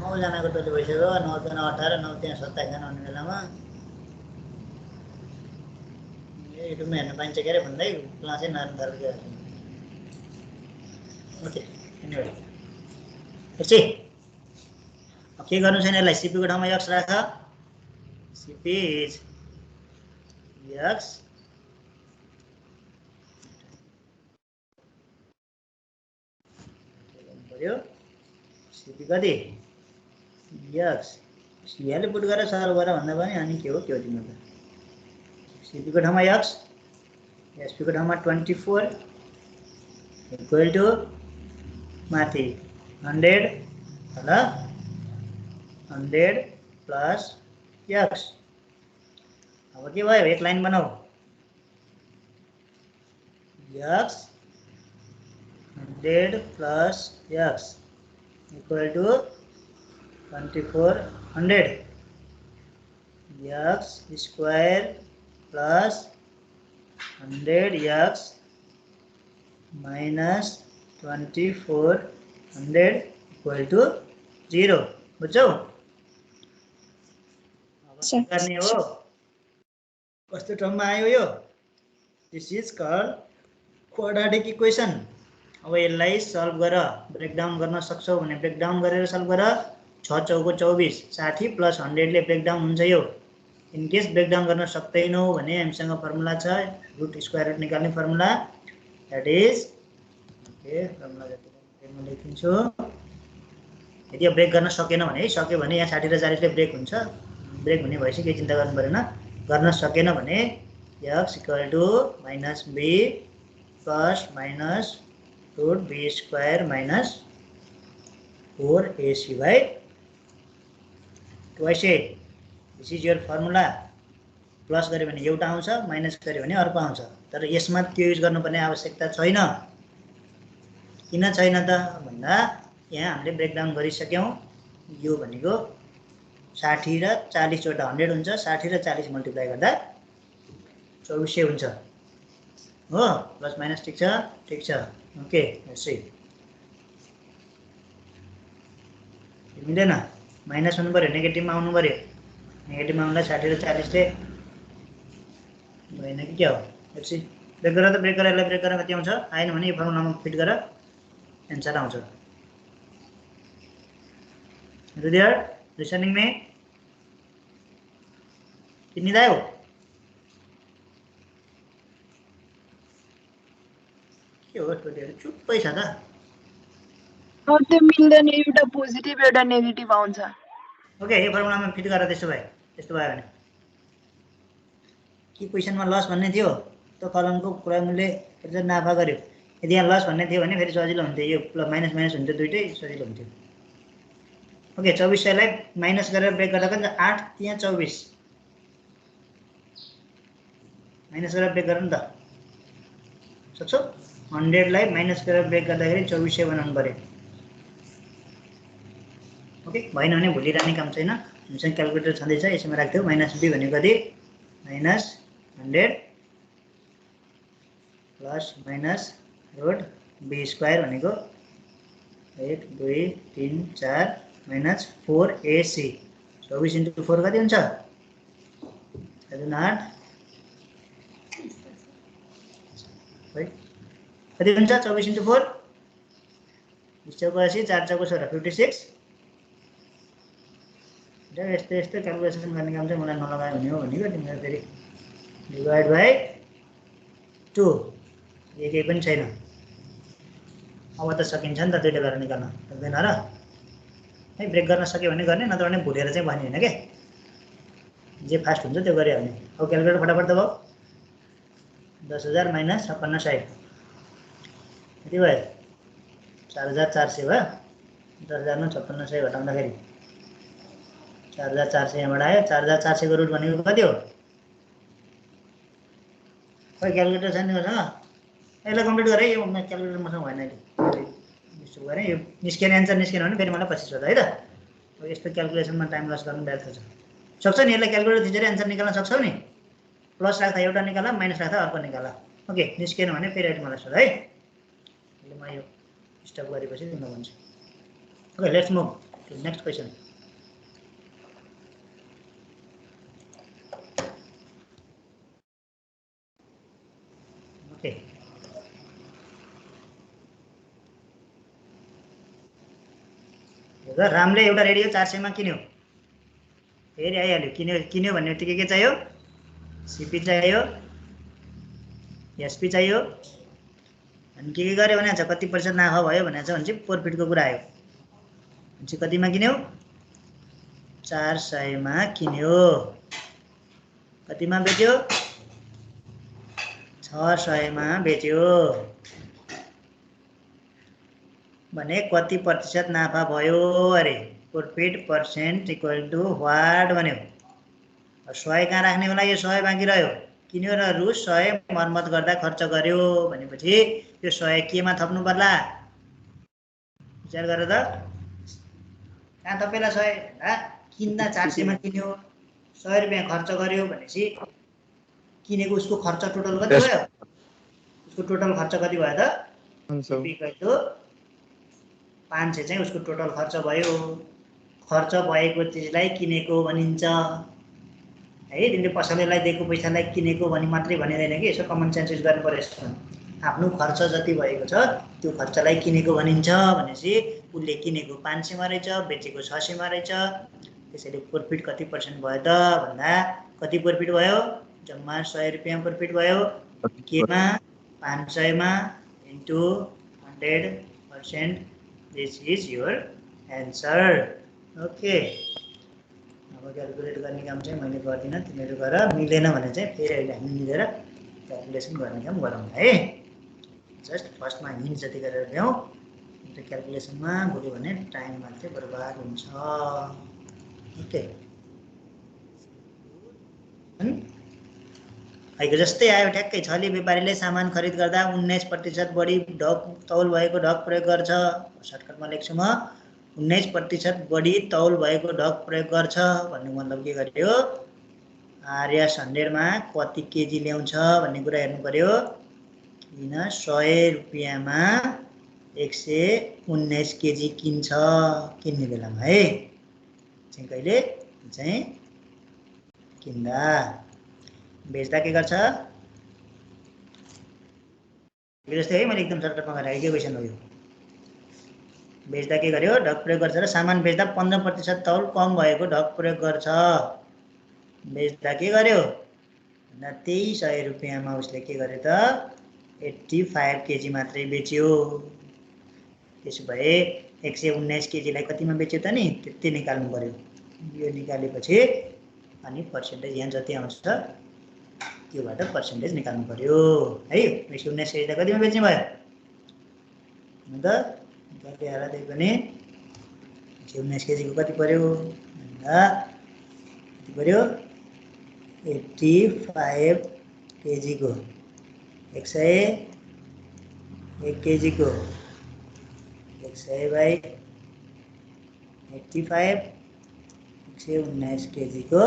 9 जनाको टोली भइसक्यो 9 जना 18 9 त्यहाँ 27 जना हुने बेलामा युट्युबमा हेर्न पाइन्छ के अरे भन्दै क्लासै नर्न थाल्यो ओके एनीवे पछि अब के गर्नु छैन यसलाई सीपी को ठाउँमा x राख सीपी इज x पर्यो सीपी कति x सियाले पुट गरेर सल्भ गरेर भन्दा पनि अनि के हो तिम्रो त सीपी को ठाउँमा x एसपी को ठाउँमा 24 इक्वल टु माथि 100 तल 100 प्लस x अब के भयो एक लाइन बनाऊ x 100 plus x equal to 2400 x square plus 100x minus 2400 equal to 0 बुझ्यौ अब के गर्ने हो कस्तो ठाउँमा आयो यो this is called quadratic equation. अब यसलाई सल्भ गर ब्रेकडाउन गर्न सक्छौ भने ब्रेकडाउन गरेर सल्भ गर। 6 चौको 24 60 प्लस 100 ले ब्रेकडाउन हुन्छ यो। इन केस ब्रेकडाउन गर्न सक्दैनौ भने हामीसँग फर्मुला छ रुट स्क्वायर रुट निकाल्ने formula that is okay formula जति म लेखिन्छु। यदि ब्रेक गर्न सकेन भने सक्यो भने यहाँ 60 र 40 ले ब्रेक हुन्छ। ब्रेक हुने भएपछि केही चिन्ता गर्नु परेन। गर्न सकेन भने x equal to minus b plus minus root b square minus 4ac by twice a। This is your formula. Plus गऱ्यो भने एउटा आउँछ माइनस गऱ्यो भने अर्को आउँछ। तर यसमा त्यो युज गर्नुपर्ने आवश्यकता छैन। किन छैन त भन्दा यहाँ हामीले ब्रेकडाउन गरिसक्यौँ। यो भनेको 60 र 40 वटा 100 हुन्छ। 60 र 40 मल्टिप्लाई गर्दा 2400 हुन्छ हो। प्लस माइनस ठिक छ ओके लेट्स सी। मिलेन माइनस हुनु पर्यो नेगेटिभमा आउनु पर्यो। नेगेटिभमा आउँदा 60 र 40 ले भएन कि क्या हो। लेट्स सी ब्रेक गर त ब्रेक गर यसलाई ब्रेक गर कति आउँछ। आएन भने यो फर्मुलामा फिट गर एन्सर आउँछ। देयर लिसनिङ में कितनी आयो के हो छोरीहरु चुप्पै छ त। त्यो मिल्दैन एउटा पोजिटिभ एउटा नेगेटिभ आउँछ। ओके यो फर्मुलामा फिट गर। त्यस्तो भयो भने के क्वेशनमा लस भन्ने थियो त कलमको क्रय मूल्य प्रतिशत नाफा गर्यो। यदि यहाँ लस भन्ने थियो भने फेरि सजिलो हुन्थ्यो। यो प्लस माइनस माइनस हुन्थ्यो दुईटै सजिलो हुन्थ्यो। ओके 2400 लाई माइनस गरेर ब्रेक गर्दा पनि 8 त्यहाँ 24 माइनस गरेर ब्रेक गर नि त सक्छौ। 100 लाई माइनस गरेर ब्रेक गर्दाखेरि 2400 बनाउनु पर्यो। ओके भएन भने भुलिरहने काम छैन। हामीसँग क्याल्कुलेटर छँदैछ यसमा राख्थ्यौ। माइनस b भनेको कति minus 100 plus minus root b square भनेको 1 2 3 4 माइनस 4ac। 24 × 4 कति हुन्छ 8 कति हुन्छ 24 × 4 20 चौको 80 4 चौको 16 56। यस्तो क्याल्कुलेसन गर्ने काम चाहिँ मलाई नलगायो भने हो भनेको। तिमीहरू फेरि डिभाइड बाई 2 केही पनि छैन। अब त सकिन्छ नि त दुईटा गरेर निकाल्न सक्दैन र है। ब्रेक गर्न सक्यो भने गर्ने नत्र भने भुलेर चाहिँ भन्ने होइन के। जे फास्ट हुन्छ त्यो गरे भने। अब क्याल्कुलेटर फटाफट दबाऊ। 10,000 माइनस 5660 कति भयो 4400 भयो। 10,000 मा 5660 घटाउँदाखेरि 4400 यहाँबाट आयो। 4400 को रुट भनेको कति हो खोइ क्याल्कुलेटर छैन मसँग। यसलाई कम्प्लिट गरे यो क्याल्कुलेटर मसँग भएन अहिले यसो गरे। यो निस्केन एन्सर निस्केन भने फेरि मलाई पछि सोध है त। अब यस्तो क्याल्कुलेसनमा टाइम लस गर्नु व्यर्थ छ। सक्छ नि यसलाई क्याल्कुलेटर थिचेर एन्सर निकाल्न सक्छौ नि। प्लस राख्दा एउटा निकाल माइनस राख्दा अर्को निकाल। ओके निस्केन भने फेरि अहिले मलाई सोध है। अहिले म यो स्टप गरेपछि तिमीलाई भन्छु। Okay let's move to next question. Okay रामले एउटा रेडियो 400 मा किन्यो। फेरि आइहाल्यो किन्यो भन्ने बित्तिकै के चाहियो सीपी चाहियो एसपी चाहियो। अनि के गर्यो भने चाहिँ कति प्रतिशत नाफा भयो भने चाहिँ हुन्छ प्रफिटको कुरा आयो। हुन्छ कतिमा किन्यो 400 मा किन्यो। कतिमा बेच्यो 600 मा बेच्यो भने कति प्रतिशत नाफा भयो अरे। Profit percent equal to what भन्यो। 100 कहाँ राख्ने होला यो 100 बाँकी रह्यो। किन्यो र रु 100 मर्मत गर्दा खर्च गर्यो भनेपछि यो 100 केमा थप्नु पर्ला विचार गर त। कहाँ थपेला 100 किन्दा 400 मा किन्यो 100 रुपैयाँ खर्च गर्यो भनेपछि किनेको उसको खर्च टोटल कति भयो। उसको टोटल खर्च कति भयो त 500 चाहिँ उसको टोटल खर्च भयो। खर्च भएको चिजलाई किनेको भनिन्छ। है। तिमीले पसलेलाई दिएको पैसालाई किनेको भनी मात्रै भनिँदैन कि, यसो कमन सेन्स युज गर्नु पर्यो यसमा। आफ्नो खर्च जति भएको छ त्यो खर्चलाई किनेको भनिन्छ भनेपछि उसले किनेको 500 मा रहेछ, बेचेको 600 मा रहेछ। त्यसैले प्रॉफिट कति % भयो त भन्दा कति प्रॉफिट भयो? जम्मा 100 रुपैयाँ प्रॉफिट भयो। केमा? 500 मा into 100%। This is your answer. Okay, अब क्याल्कुलेट गर्ने काम चाहिँ मैले गर्दिनँ, तिमीहरू गर। मिलेन भने चाहिँ फेरि अहिले हामी मिलेर क्याल्कुलेसन गर्ने काम गरौँ है। जस्ट फर्स्टमा हिन्ट जति गरेर ल्याउँ, त्यो क्याल्कुलेसनमा बोल्यो भने टाइम मात्रै बर्बाद हुन्छ। ओके, अहिले जस्तै आयो ठ्याक्कै। छले व्यापारीले सामान खरिद गर्दा 19% बढी तौल भएको ढक प्रयोग गर्छ। सर्टकटमा लेख्छु म, 19% बढी तौल भएको ढक प्रयोग गर्छ भन्नु मतलब के गर्यो? आर्या 100 मा कति केजी ल्याउँछ भन्ने कुरा हेर्नु पर्यो। किन 100 रुपैयाँमा 119 केजी किन्छ किन्ने बेलामा है। चाहिँ कहिले? चाहिँ किन्दा। बेच्दा के गर्छ? जस्तै है, मैले एकदम सर्टकटमा गरेँ, के क्वेसन हो यो? बेच्दा के गर्यो? ढक प्रयोग गर्छ र सामान बेच्दा 15% तौल कम भएको ढक प्रयोग गर्छ। बेच्दा के गर्यो? त्यही 100 रुपैयाँमा उसले के गर्यो त? 85 केजी मात्रै बेच्यो। त्यसो भए 119 केजीलाई कतिमा बेच्यो त नि? त्यति निकाल्नु पर्यो। यो निकालेपछि अनि पर्सेन्टेज यहाँ जति आउँछ त्योबाट पर्सेन्टेज निकाल्नु पर्यो है। 119 केजी त कतिमा बेच्ने भयो? अन्त निकाल्दै हाल त्यही पनि 119 केजीको कति पर्यो भन्दा कति पर्यो? 85 केजीको 101 केजीको 100/85, 119 केजीको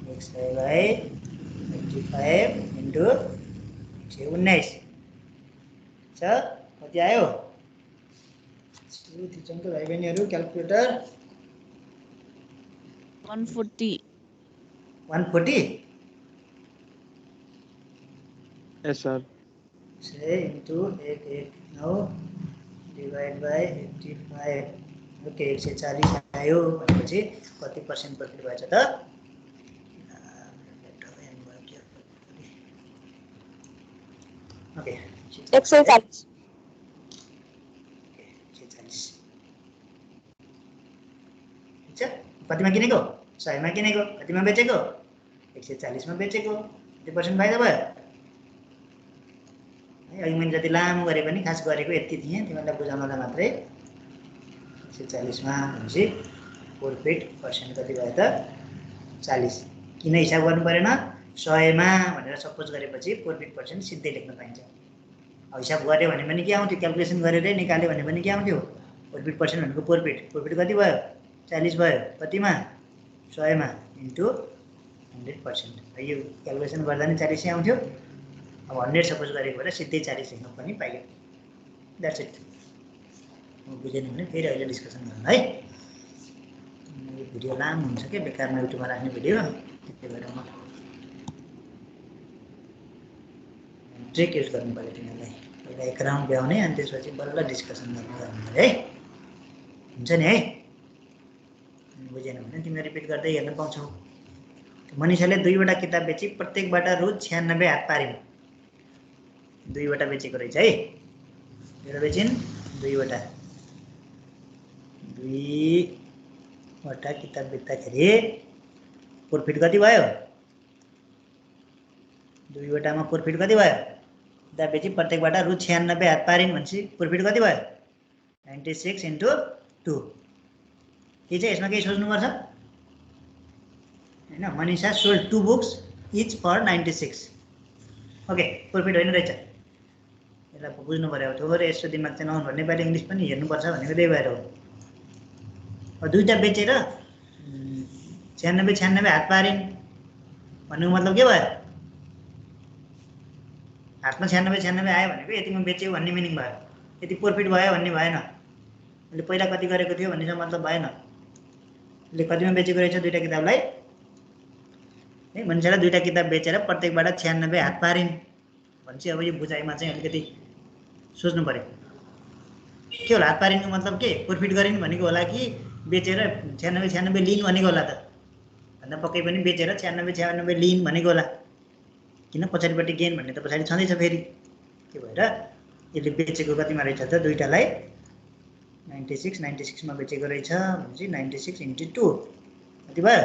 100/85 इन्टु 119 छ। कति आयो? चङ्कु भाइ बहिनीहरू calculator 140 140 Yes, sir. Say into 119 divide by 85। Okay, 140 आयो भनेपछि कति पर्सेन्ट प्रफिट भएछ त? ओके, 140 कतिमा किनेको? 100 मा किनेको। कतिमा बेचेको? 140 मा बेचेको। कति पर्सेन्ट फाइदा भयो? अघि मैले जति लामो गरे पनि खास गरेको यति थिएँ, तिमीहरूलाई बुझाउनलाई मात्रै। 140 मा भनेपछि प्रफिट पर्सेन्ट कति भयो त? 40। किन हिसाब गर्नु परेन? 100 मा भनेर सपोज गरेपछि प्रफिट पर्सेन्ट सिधै लेख्न पाइन्छ। हिसाब गऱ्यो भने पनि के आउँथ्यो? क्याल्कुलेसन गरेरै निकाल्यो भने पनि के आउँथ्यो? प्रफिट पर्सेन्ट भनेको प्रफिट कति भयो? 40 भयो। कतिमा? 100 मा इन्टु 100%। यो क्याल्कुलेसन गर्दा नि 40 आउँथ्यो। अब 100 सपोज गरेको भएर सिधै 40 लेख्न पनि पाइयो। That's it. बुझेन भने फेरि अहिले डिस्कसन गरौँ है। यो भिडियो लामो हुन्छ कि बेकारमा युट्युबमा राख्ने भिडियो, त्यही भएर म ट्रिक युज गर्नु पर्यो तिमीहरूलाई। पहिला एक राउन्ड भ्याउने अनि त्यसपछि बल्ल डिस्कसन गर्नु पऱ्यो है। हुन्छ नि है? बुझेन भने तिमीले रिपिट गर्दै हेर्न पाउँछौ। मनिषाले 2वटा किताब बेची प्रत्येकबाट रु 96 हात पारिन्। 2वटा बेचेको रहेछ है। एउटा बेचिन्? 2वटा किताब बेच्दाखेरि प्रफिट कति भयो? 2वटामा प्रफिट कति भयो? किताब बेची प्रत्येकबाट रु 96 हात पारिन् भनेपछि प्रफिट कति भयो? 96 इन्टु 2। के चाहिँ यसमा केही सोच्नुपर्छ हैन? Manisha sold 2 books each for 96। Okay, profit होइन रहेछ। यसलाई बुझ्नु पर्यो। थोरै यस्तो दिमाग चाहिँ नहुनु पर्ने, नेपाली इङ्ग्लिस पनि हेर्नुपर्छ भनेको त्यही भएर हो। अब 2टा बेचेर 96 हात पारिन् भन्नुको मतलब के भयो? हातमा 96 आयो भनेको यतिमा बेच्यो भन्ने मिनिङ भयो। यति प्रफिट भयो भन्ने भएन। उसले पहिला कति गरेको थियो भन्ने चाहिँ मतलब भएन। उसले कतिमा बेचेको रहेछ 2टा किताबलाई? है मान्छेलाई दुईटा किताब बेचेर प्रत्येकबाट 96 हात पारिन् भनेपछि अब यो बुझाइमा चाहिँ अलिकति सोच्नु पर्यो के होला हात पारिनुको मतलब के प्रॉफिट गरिन् भनेको होला कि बेचेर 96 लिन भनेको होला त भन्दा पक्कै पनि बेचेर 96 लिन भनेको होला किन पछाडिपट्टि गेन भन्ने त पछाडि छँदैछ फेरि के भएर यसले बेचेको कतिमा रहेछ त दुईटालाई 96 मा बेचेको रहेछ भनेपछि 96 × 2 कति भयो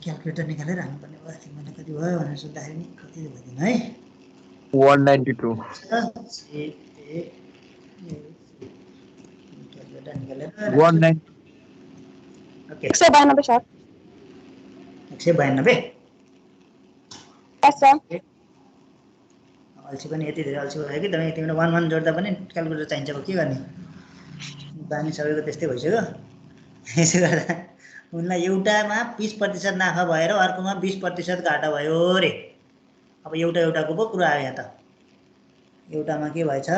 क्याल्कुलेटर निकालेर हाल्नुपर्ने भयो तिमीले कति भयो भनेर सोध्दाखेरि नि कति भइदिनु है 192 क्याल्कुलेटर निकालेर 190 ओके 192 सर 192 यस सर अल्छी पनि यति धेरै अल्छी भयो कि तपाईँ तिमीले 1 1 जोड्दा पनि क्याल्कुलेटर चाहिन्छ अब के गर्ने बानी सबैको त्यस्तै भइसक्यो यसो गर्दा उनलाई एउटामा 20% नाफा भएर अर्कोमा 20% घाटा भयो रे अब एउटाको पो कुरा आयो यहाँ त एउटामा के भएछ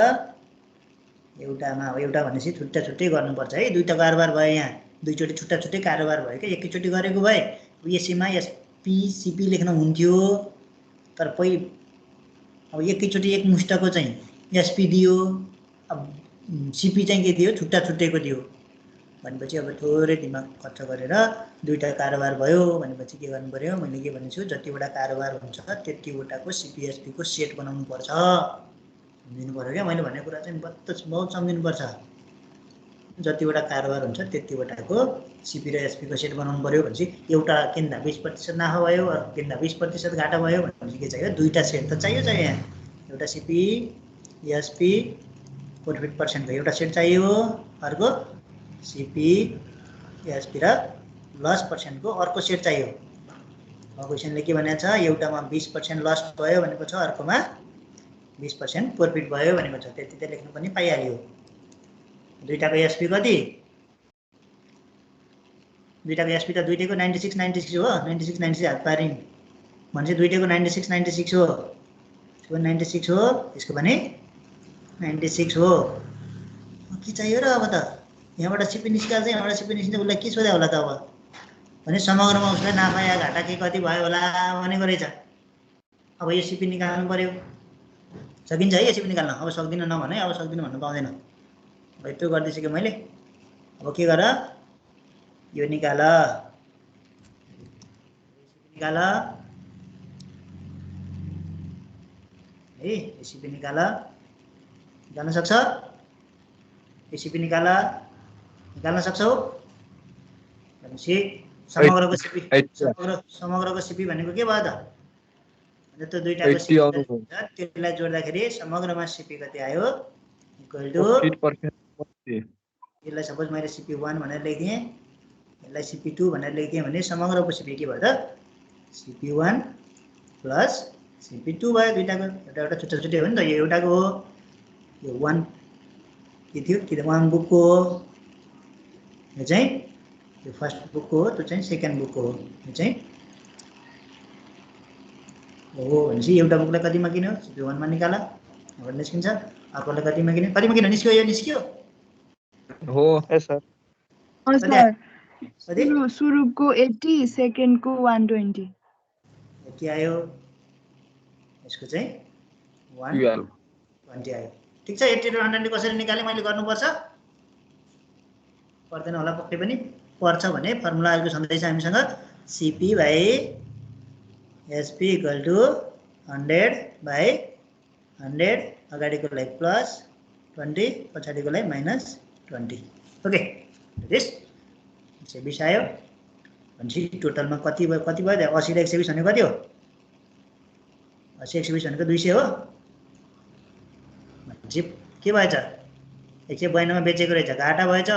एउटामा अब एउटा भनेपछि छुट्टा छुट्टै गर्नुपर्छ है दुईटा कारोबार भयो यहाँ दुईचोटि छुट्टा छुट्टै कारोबार भयो कि एकैचोटि गरेको भए एसीमा एसपी सीपी लेख्न हुन्थ्यो तर अब एकैचोटि एक मुष्टको चाहिँ एसपी दियो अब सीपी चाहिँ के दियो छुट्टा छुट्टैको दियो भनेपछि अब थोरै दिमाग खर्च गरेर दुईटा कारोबार भयो भनेपछि के गर्नु पर्यो मैले के भनेछु जतिवटा कारोबार हुन्छ त्यतिवटाको सीपीएसपीको सेट बनाउनु पर्छ सम्झिनु पर्यो क्या मैले भनेको कुरा चाहिँ बहुत सम्झिनु पर्छ जतिवटा कारोबार हुन्छ त्यतिवटाको सीपी र एसपीको सेट बनाउनु पर्यो भनेपछि एउटा किन्दा 20% नाफा भयो अर्को किन्दा 20% घाटा भयो भनेपछि के चाहियो दुईटा सेट त चाहियो यहाँ एउटा सीपी एसपी प्रॉफिट पर्सेन्टको एउटा सेट चाहियो अर्को सीपी एसपी र लस पर्सेन्टको अर्को सेट चाहियो क्वेसनले के भनेको छ एउटामा 20% लस भयो भनेको छ अर्कोमा 20% प्रॉफिट भयो भनेको छ त्यति त लेख्नु पनि पाइहाल्यो दुईटाको एसपी कति दुईटाको एसपी त दुईटैको 96 हो 96 हात पारिन् भनेपछि दुईटैको 96 हो यसको 96 हो यसको पनि 96 हो के चाहियो र अब त यहाँबाट सिपी निस्काल्छ यहाँबाट सिपी निस्किन्छ उसलाई के सोध्या होला त अब भने समग्रमा उसलाई नाफा या घाटा के कति भयो होला भनेको रहेछ अब यो सिपी निकाल्नु पर्यो सकिन्छ है यो सिपी निकाल्न अब सक्दिनँ नभने अब सक्दिनँ भन्नु पाउँदैन अब यत्रो गरिदिइसकेँ मैले अब के गर यो निकाल है एसीपी निकाल्न सक्छ एसीपी निकाल्न सक्छौ भनेपछि समग्रको सिपी भनेको के भयो त त्यो दुईटाको सिपी त्यसलाई जोड्दाखेरि समग्रमा सिपी कति आयो इक्वल टु यसलाई सपोज मैले सीपी1 भनेर लेखिदिएँ यसलाई सीपी2 भनेर लेखिदिएँ भने समग्रको सिपी के भयो त सीपी1 प्लस सीपी2 भयो दुईटाको एउटा छुट्टा छुट्टै हो नि त यो एउटाको हो यो 1 के थियो कि 1 बुकको हो यो चाहिँ यो फर्स्ट बुकको हो त्यो चाहिँ सेकेन्ड बुकको हो यो चाहिँ हो भनेपछि एउटा बुकलाई कतिमा किन्यो सीपी1 मा निकाल अब निस्किन्छ अर्कोलाई कतिमा किन्यो निस्क्यो यो निस्क्यो हो यस सर सुरुको 80 सेकेन्डको 120 के आयो यसको चाहिँ 120 आयो ठीक छ 80 र 120 कसरी निकाले मैले गर्नुपर्छ पर्दैन होला पक्कै पनि पर्छ भने फर्मुला अहिले छँदैछ हामीसँग CP by SP equal to 100/100 अगाडिकोलाई प्लस 20 पछाडिकोलाई -20 ओके दिस 120 आयो भनेपछि टोटलमा कति भयो 80 र 120 भनेको कति हो 80 120 भनेको 200 हो भनेपछि के भएछ 192 मा बेचेको रहेछ घाटा भएछ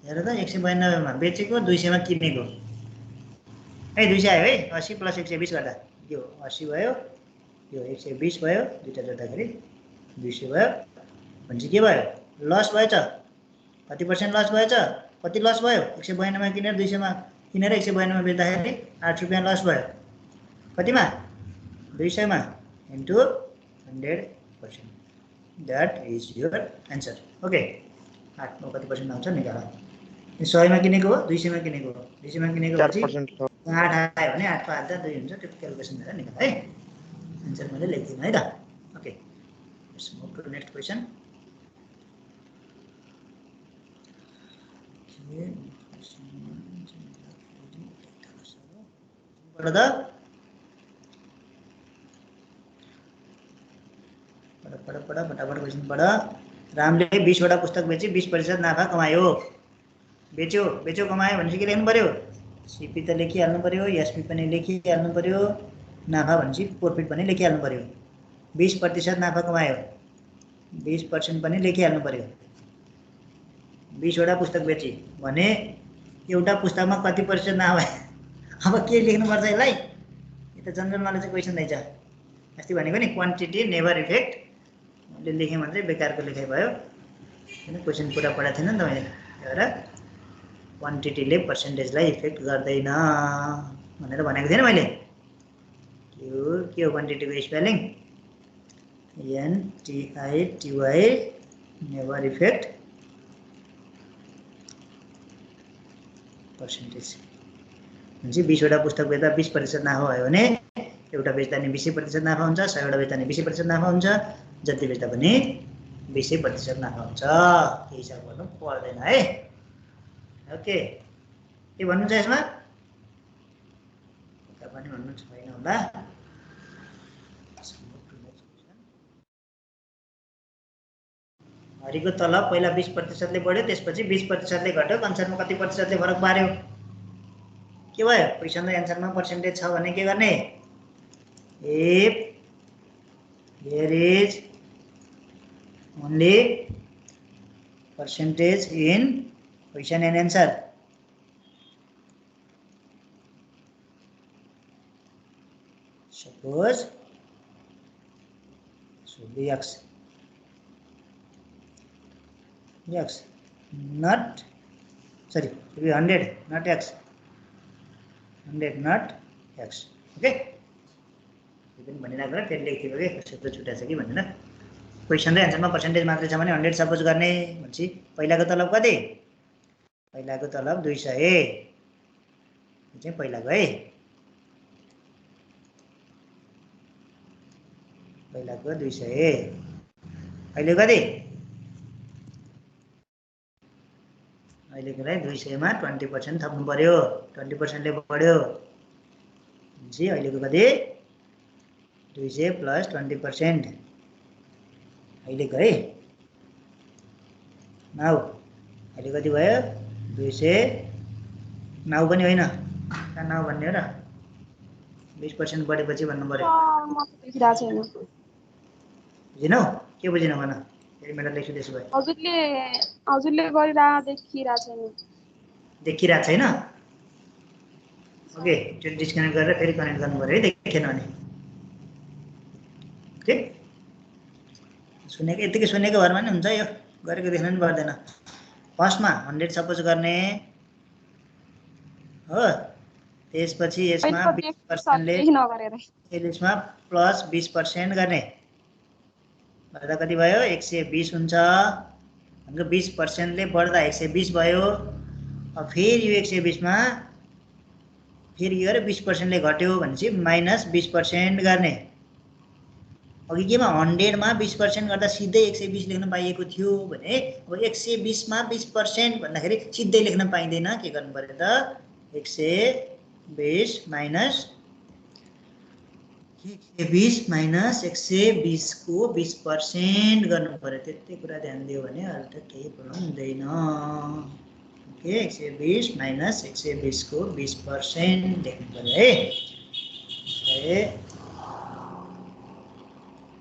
हेर त 192 मा बेचेको 200 मा किनेको है 200 आयो है 80 + 120 गर्दा यो 80 भयो यो 120 भयो दुईटा जोड्दाखेरि 200 भयो भनेपछि के भयो लस भएछ कति % लस भएछ कति लस भयो 192 मा किनेर 200 मा किनेर 192 मा बेच्दाखेरि 8 रुपैयाँ लस भयो कतिमा 200 मा into 100% that is your answer okay 8 मा कति % आउँछ निकाल 100 मा किनेको हो 200 मा किनेको हो 200 मा किनेको 4% छ 8 आयो भने 8 को आधा 2 हुन्छ त्यो क्याल्कुलेसन गरेर निकाल है आन्सर मैले लेखिदिनु है त okay let's move to next question पढ त पढ फटाफट क्वेशन पढ रामले 20 वटा पुस्तक बेची 20% नाफा कमायो बेच्यो बेच्यो कमायो भनेपछि के लेख्नु पर्यो सीपी त लेखिहाल्नु पर्यो एसपी पनि लेखिहाल्नु पर्यो नाफा भनेपछि प्रॉफिट पनि लेखिहाल्नु पर्यो 20% नाफा कमायो 20% पनि लेखिहाल्नु पर्यो 20 वटा पुस्तक बेची भने एउटा पुस्तकमा कति प्रतिशत नाफा अब के लेख्नुपर्छ यसलाई यो त जनरल नलेज क्वेशन नै छ अस्ति भनेको नि क्वान्टिटी नेभर इफेक्ट मैले लेखेँ भने चाहिँ बेकारको लेखाइ भयो किन क्वेशन पुरा पढाएको थिएन नि त मैले एउटा क्वान्टिटीले पर्सेन्टेजलाई इफेक्ट गर्दैन भनेर भनेको थिएन मैले के हो क्वान्टिटीको spelling NTITY never affect percentage भनेपछि 20 वटा पुस्तक बेच्दा 20% नाफा भयो भने एउटा बेच्दा नि 20% नाफा हुन्छ 100 वटा बेच्दा नि 20% नाफा हुन्छ जति बेच्दा पनि 20% नाफा हुन्छ के हिसाब गर्नु पर्दैन है ओके के भन्नुहुन्छ यसमा तपाईं भन्नु छैन होला हरिको तलब पहिला 20% ले बढ्यो त्यसपछि 20% ले घट्यो आन्सरमा कति प्रतिशतले फरक पार्यो के भयो क्वेशन र आन्सरमा पर्सेन्टेज छ भने के गर्ने if there is only percentage in question and answer suppose should be x not sorry should be 100 not x 100 not x okay पनि भनिराखेर फेरि लेख्दिएको के कसैको छुट्या छ कि भनेर क्वेशन र आन्सरमा पर्सेन्टेज मात्रै छ भने 100 सपोज गर्ने भनेपछि पहिलाको तलब कति पहिलाको तलब 200 यो चाहिँ पहिलाको है पहिलाको 200 अहिले कति अहिलेकोलाई 200 मा 20% थप्नु पर्यो 20% ले बढ्यो भनेपछि अहिलेको कति 200 plus 20% अहिलेको है नाउ अहिले कति भयो 200 नाउ पनि होइन कहाँ नाउ भन्ने हो र 20% बढेपछि भन्नु पर्यो बुझिनौ के बुझिनौ भन फेरि मेरो लेख्छु त्यसो भए हजुरले गरिरा देखिरहेको छैन ओके त्यो डिस्कनेक्ट गरेर फेरि कनेक्ट गर्नु पर्यो है देखेन भने ओके सुनेको यतिकै सुनेको भरमा नि हुन्छ यो गरेको देख्न नि पर्दैन फर्स्टमा 100 सपोज गर्ने हो त्यसपछि यसमा 20% ले यसमा प्लस 20% गर्ने गर्दा कति भयो 120 हुन्छ भनेको 20% ले बढ्दा 120 भयो अब फेरि यो 120 मा फेरि के गरे 20% ले घट्यो भनेपछि माइनस 20% गर्ने अघि केमा 100 मा 20% गर्दा सिधै 120 लेख्न पाइएको थियो भने अब 120 मा 20% भन्दाखेरि सिधै लेख्न पाइदैन के गर्नु पर्यो त 120 माइनस 120 को 20% गर्नु पर्यो त्यति कुरा ध्यान दियो भने अहिले त केही प्रब्लम हुँदैन ओके 120 माइनस 120 को 20% लेख्नु पर्यो है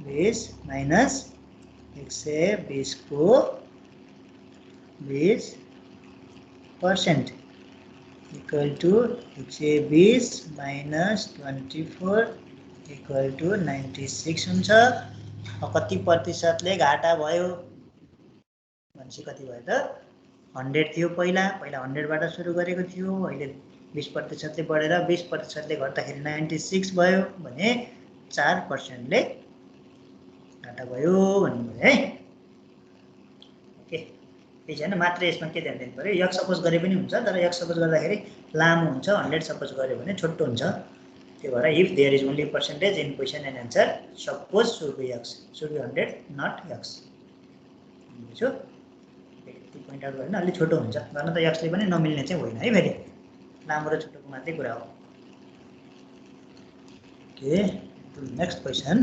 20 माइनस 120 को 20% equal to 120 minus 24 equal to 96 हुन्छ अब कति प्रतिशतले घाटा भयो भनेपछि कति भयो त 100 थियो पहिला 100 बाट सुरु गरेको थियो अहिले 20% ले बढेर 20% ले घट्दाखेरि 96 भयो भने 4% ले घाटा भयो भन्नु भयो है ओके त्यही छैन मात्र यसमा के ध्यान दिनु पर्यो यक्स सपोज गरे पनि हुन्छ तर यक्स सपोज गर्दाखेरि लामो हुन्छ 100 सपोज गर्यो भने छोटो हुन्छ त्यो भएर if there is only percentage in question and answer suppose should be x should be 100 not x बुझ्यो त्यो पोइन्ट आउट गर्न अलि छोटो हुन्छ गर्न त यक्सले पनि नमिल्ने चाहिँ होइन है फेरि लामो र छोटोको मात्रै कुरा हो ओके नेक्स्ट क्वेसन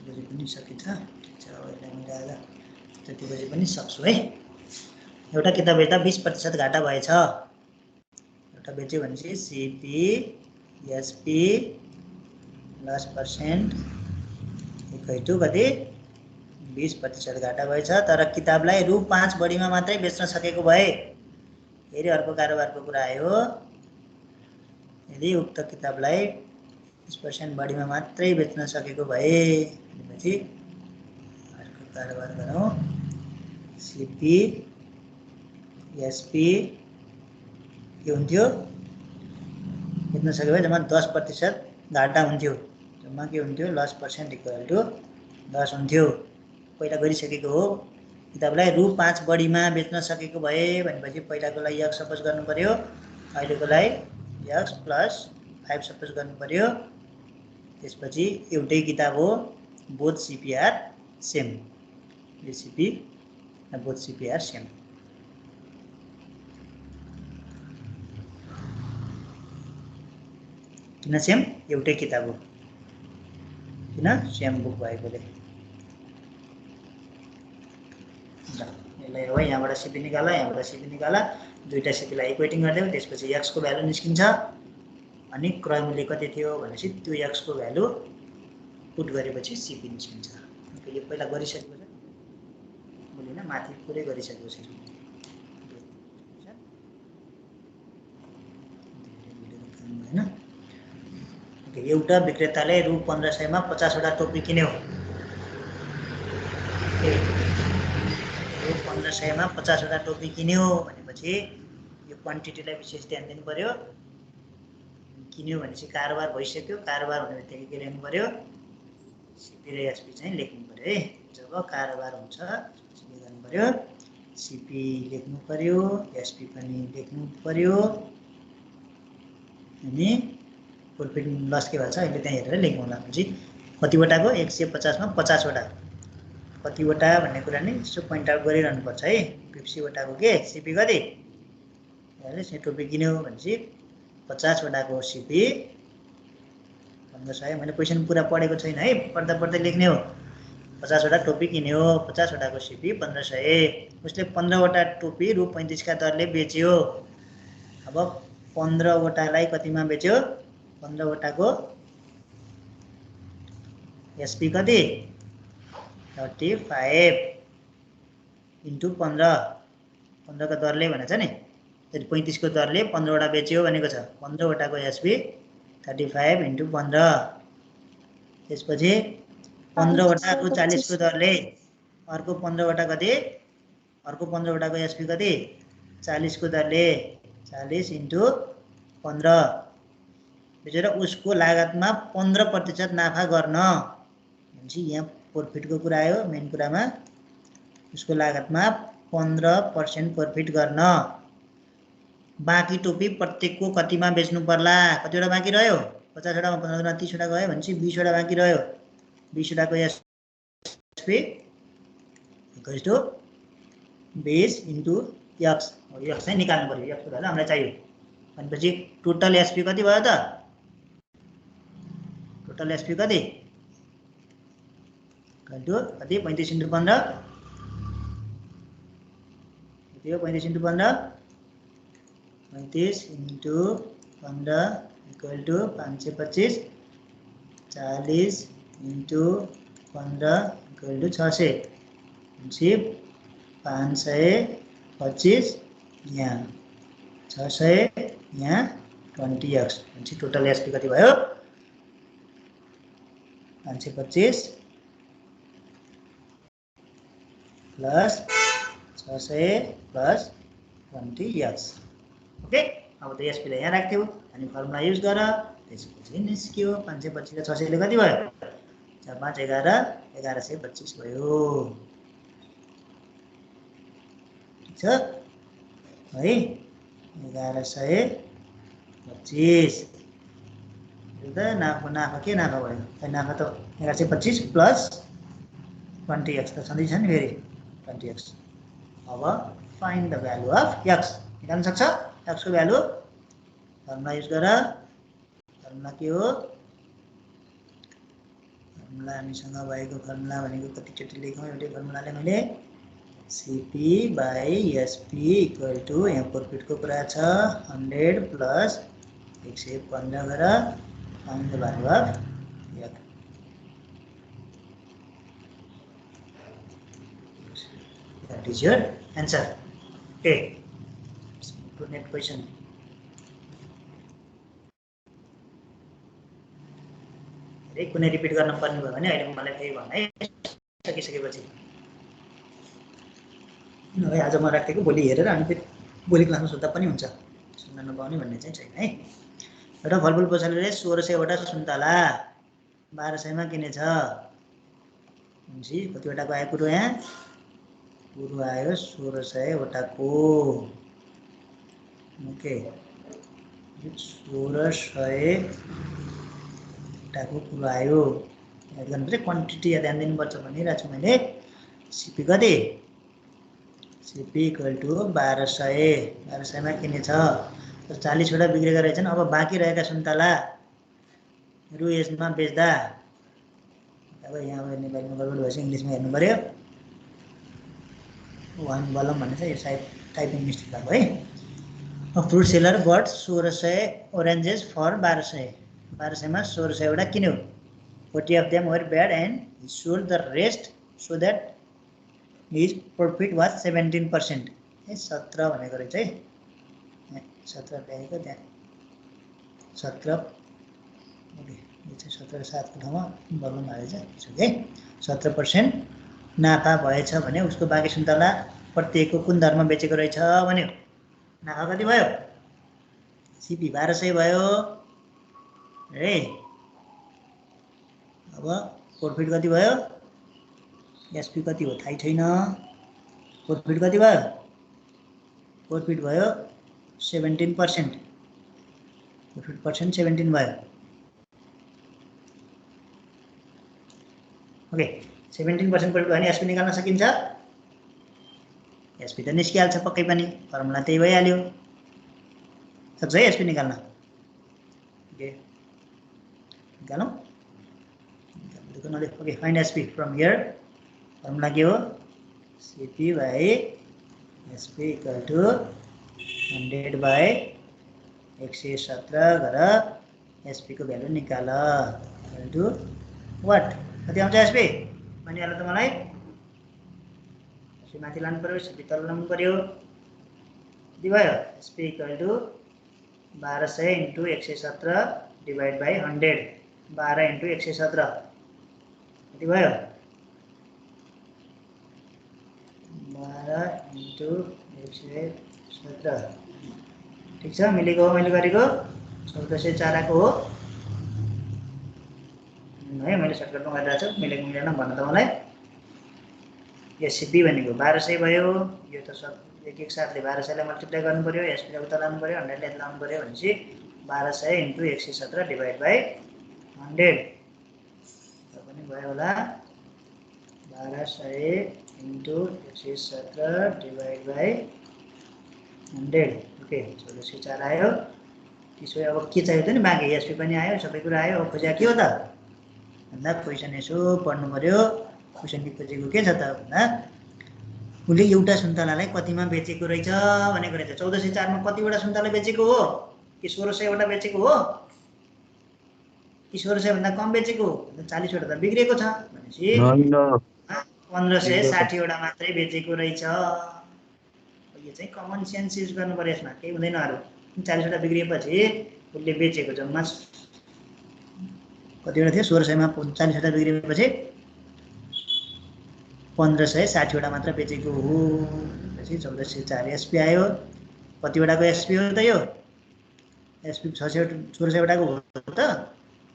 बजे पनि सकिन्छ यसलाई मिलाएर त्यति बजे पनि सक्छु है एउटा किताब बेच्दा 20% घाटा भएछ एउटा बेच्यो भने चाहिँ CP SP loss percent equal to कति 20% घाटा भएछ तर किताबलाई रु 5 बढीमा मात्रै बेच्न सकेको भए फेरि अर्को कारोबारको कुरा आयो यदि उक्त किताबलाई 20% बढीमा मात्रै बेच्न सकेको भए भनेपछि अर्को कारोबार गरौँ सिपी एसपी के हुन्थ्यो बेच्न सके भए जम्मा 10% घाटा हुन्थ्यो जम्मा के हुन्थ्यो लस पर्सेन्ट इक्वल टु 10 हुन्थ्यो पहिला गरिसकेको हो किताबलाई रु 5 बढीमा बेच्न सकेको भए भनेपछि पहिलाकोलाई यक्स सपोज गर्नु पर्यो अहिलेकोलाई यक्स प्लस 5 सपोज गर्नु पर्यो त्यसपछि एउटै किताब हो both CPR same recipe both CPR same किन सेम एउटै किताब हो किन सेम बुक भएकोले यसलाई हो यहाँबाट सिपी निकाला यहाँबाट सिपी निकाला दुईटा सिपीलाई इक्वेटिङ गरिदेऊ त्यसपछि एक्स को भ्यालु निस्किन्छ अनि क्रय मूल्य कति थियो भनेपछि त्यो एक्स को भ्यालु पुट गरेपछि सिपी निस्किन्छ यो पहिला गरिसकेको छ मैले हैन माथि पुरै गरिसकेको छु हैन एउटा विक्रेताले रु 1500 मा 50 वटा टोपी किन्यो रु 1500 मा 50 वटा टोपी किन्यो भनेपछि यो क्वान्टिटीलाई विशेष ध्यान दिनु पर्यो किन्यो भनेपछि कारोबार भइसक्यो कारोबार हुने बित्तिकै के लेख्नु पर्यो सिपी र एसपी चाहिँ लेख्नु पर्यो है जब कारोबार हुन्छ के गर्नु पर्यो सिपी लेख्नु पर्यो एसपी पनि लेख्नु पर्यो अनि प्रॉफिट लस के भन्छ अहिले त्यहाँ हेरेर लेख्नु होला भनेपछि कतिवटाको 150 मा 50 वटा कतिवटा भन्ने कुरा नि यसो पोइन्ट आउट गरिरहनु पर्छ है 50 वटाको के सिपी कति यसले चाहिँ टोपी किन्यो भनेपछि 50 वटाको सिपी 1500 मैले क्वेशन पूरा पढेको छैन है पढ्दा पढ्दै लेख्ने हो 50 वटा टोपी किन्यो 50 वटाको सिपी 1500 उसले 15 वटा टोपी रु 35 का दरले बेच्यो अब 15 वटालाई कतिमा बेच्यो 15 वटाको एसपी कति 35 इन्टु 15 15 को दरले भनेछ नि 35 को दरले 15 वटा बेच्यो भनेको छ 15 वटाको एसपी 35 इन्टु 15 त्यसपछि 15 वटा रु 40 को दरले अर्को 15 वटा कति अर्को 15 वटाको एसपी कति 40 को दरले 40 इन्टु 15 बुझेर उसको लागतमा 15% नाफा गर्न भनेपछि यहाँ प्रॉफिट को कुरा आयो मेन कुरामा उसको लागतमा 15% प्रॉफिट गर्न बाँकी टोपी प्रत्येकको कतिमा बेच्नु पर्ला कतिवटा बाँकी रह्यो 50 वटामा 15 वटा 30 वटा गयो भनेपछि 20 वटा बाँकी रह्यो 20 वटाको SP equals to 20 into x x चाहिँ निकाल्नु पर्यो एक्स को भ्यालु हामीलाई चाहियो भनेपछि टोटल एसपी कति भयो त टोटल एसपी कति कति 35 इन्टु 15 कति हो 35 into 15 35 into 15 equal to 525 40 into 15 equal to 600 भनेपछि 525 यहाँ 600 यहाँ 20x भनेपछि टोटल एसपी कति भयो 525 प्लस 600 प्लस 20x ओके अब त एसपी लाई यहाँ राख्थ्यौ अनि फर्मुला युज गर त्यसपछि निस्क्यो 525 र 600 ले कति भयो 5 11 1125 भयो। ठिक छ है 1125 नाफा के नाफा भयो नाफा त 1125 प्लस 20x त छँदैछ नि फेरि 20x। अब find the value of x निकाल्न सक्छ x को भ्यालु फर्मुला युज गर फर्मुला के हो फर्मुला हामीसँग भएको फर्मुला भनेको कतिचोटि लेखौँ एउटै फर्मुलाले मैले CP by SP equal to यहाँ प्रॉफिट को कुरा छ 100 प्लस 115 गर find the value of x। That is your answer. Okay. Let's move to next question. कुनै रिपिट गर्न पर्ने भयो भने अहिले मलाई केही भन्नु है सकिसकेपछि नभए आज म राखेको भोलि हेरेर अनि फेरि भोलि क्लासमा सोध्दा पनि हुन्छ सुन्न नपाउने भन्ने चाहिँ छैन है। एउटा फलफुल पसलले 1600 वटा सुन्तला 1200 मा किनेछ भनेपछि कतिवटाको आयो कुरो यहाँ कुरो आयो 1600 वटाको। ओके 1600 वटाको कुरो आयो याद गर्नुपर्छ क्वान्टिटी ध्यान दिनुपर्छ भनिरहेको छु मैले। सिपी कति सिपी इक्वल टु 1200 मा किनेछ 40 वटा बिग्रेका रहेछन्। अब बाँकी रहेका सुन्तला रु यसमा बेच्दा अब यहाँ नेपालीमा गडबड भएपछि इङ्ग्लिसमा हेर्नु पर्यो वान बलम भन्ने छ यो सायद टाइपिङ मिस्टेक भएको है। फ्रुट सेलर बट 1600 ओरेन्जेस फर 1200 मा 1600 वटा किन्यो 40 of them were bad and he sold the rest so that his profit was 17%। 17 भनेको रहेछ है 17 ल्याएको त्यहाँ 17 ओके यो चाहिँ 17 7 को ठाउँमा बलम हालेछ है 17% नाफा भएछ भने उसको बाँकी सुन्तला प्रत्येकको कुन दरमा बेचेको रहेछ भन्यो। नाफा कति भयो सिपी 1200 भयो है। अब प्रॉफिट कति भयो एसपी कति हो थाहै छैन। प्रॉफिट कति भयो प्रॉफिट भयो 17% प्रॉफिट पर्सेन्ट 17 भयो। ओके 17% प्रॉफिट भयो भने एसपी निकाल्न सकिन्छ एसपी त निस्किहाल्छ पक्कै पनि फर्मुला त्यही भइहाल्यो सक्छ है एसपी निकाल्न। ओके निकालौँ okay find SP from here formula के हो CP by SP equal to 100 by 117 गर एसपी को भ्यालु निकाल इक्वल टु वाट कति आउँछ एसपी भनिहाल त मलाई एसपी माथि लानु पर्यो सिपी तल लानु पर्यो कति भयो SP equal to 1200 into 117 divide by 100 12 into 117 कति भयो 12 इन्टु 117 ठिक छ मिलेको हो मैले गरेको 1404 आएको हो है मैले सर्टकटमा गरिरहेको छु मिलेको मिलेन भन्न त मलाई। एसपी भनेको 1200 भयो यो त सब एक एक साथले 1200 लाई मल्टिप्लाई गर्नु पर्यो एसपी लाई उता लानु पर्यो 100 लाई लानु पर्यो भनेपछि 1200 इन्टु 117 डिभाइड बाई 100 पनि भयो होला 1200 इन्टु 117 डिभाइड बाई 100 ओके 1404 आयो। त्यसो अब के चाहियो त नि बाँकी एसपी पनि आयो सबै कुरा आयो अब खोजेको के हो त भन्दा क्वेसन यसो पढ्नु पर्यो क्वेसनले खोजेको के छ त भन्दा उसले एउटा सुन्तलालाई कतिमा बेचेको रहेछ भनेको रहेछ 1404 मा कतिवटा सुन्तला बेचेको हो कि 1600 वटा बेचेको हो कि 1600 भन्दा कम बेचेको हो 40 वटा त बिग्रेको छ भनेपछि 1560 वटा मात्रै बेचेको रहेछ। यो चाहिँ कमन सेन्स युज गर्नु पर्यो यसमा केही हुँदैन अरु 40 वटा बिग्रिएपछि उसले बेचेको जम्मा कतिवटा थियो 1600 मा 40 वटा बिग्रिएपछि 1560 वटा मात्र बेचेको हो पछि 1404 एसपी आयो कतिवटाको एसपी हो त यो एसपी 1600 वटाको हो त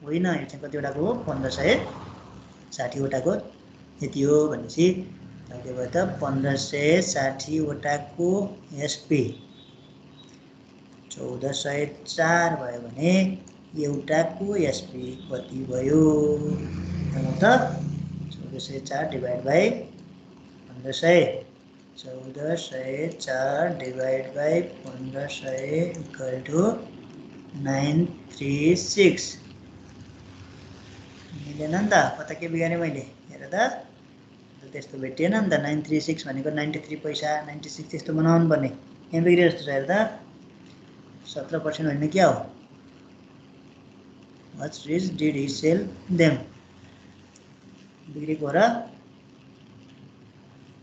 होइन यो चाहिँ कतिवटाको हो 1560 वटाको यति हो भनेपछि के भयो त 1560 वटाको एसपी 1404 भयो भने एउटाको एसपी कति भयो त 1404 divide by 1500 1404 divide by 1500 equal to 936 मिलेन नि त कता के बिगारेँ मैले हेर त त्यस्तो भेटिएन नि त 936 भनेको 93 पैसा 96 त्यस्तो बनाउनु पर्ने यहाँ बिग्रियो जस्तो छ हेर त 17% होइन क्या हो What risk did he sell them? बिग्रेको हो र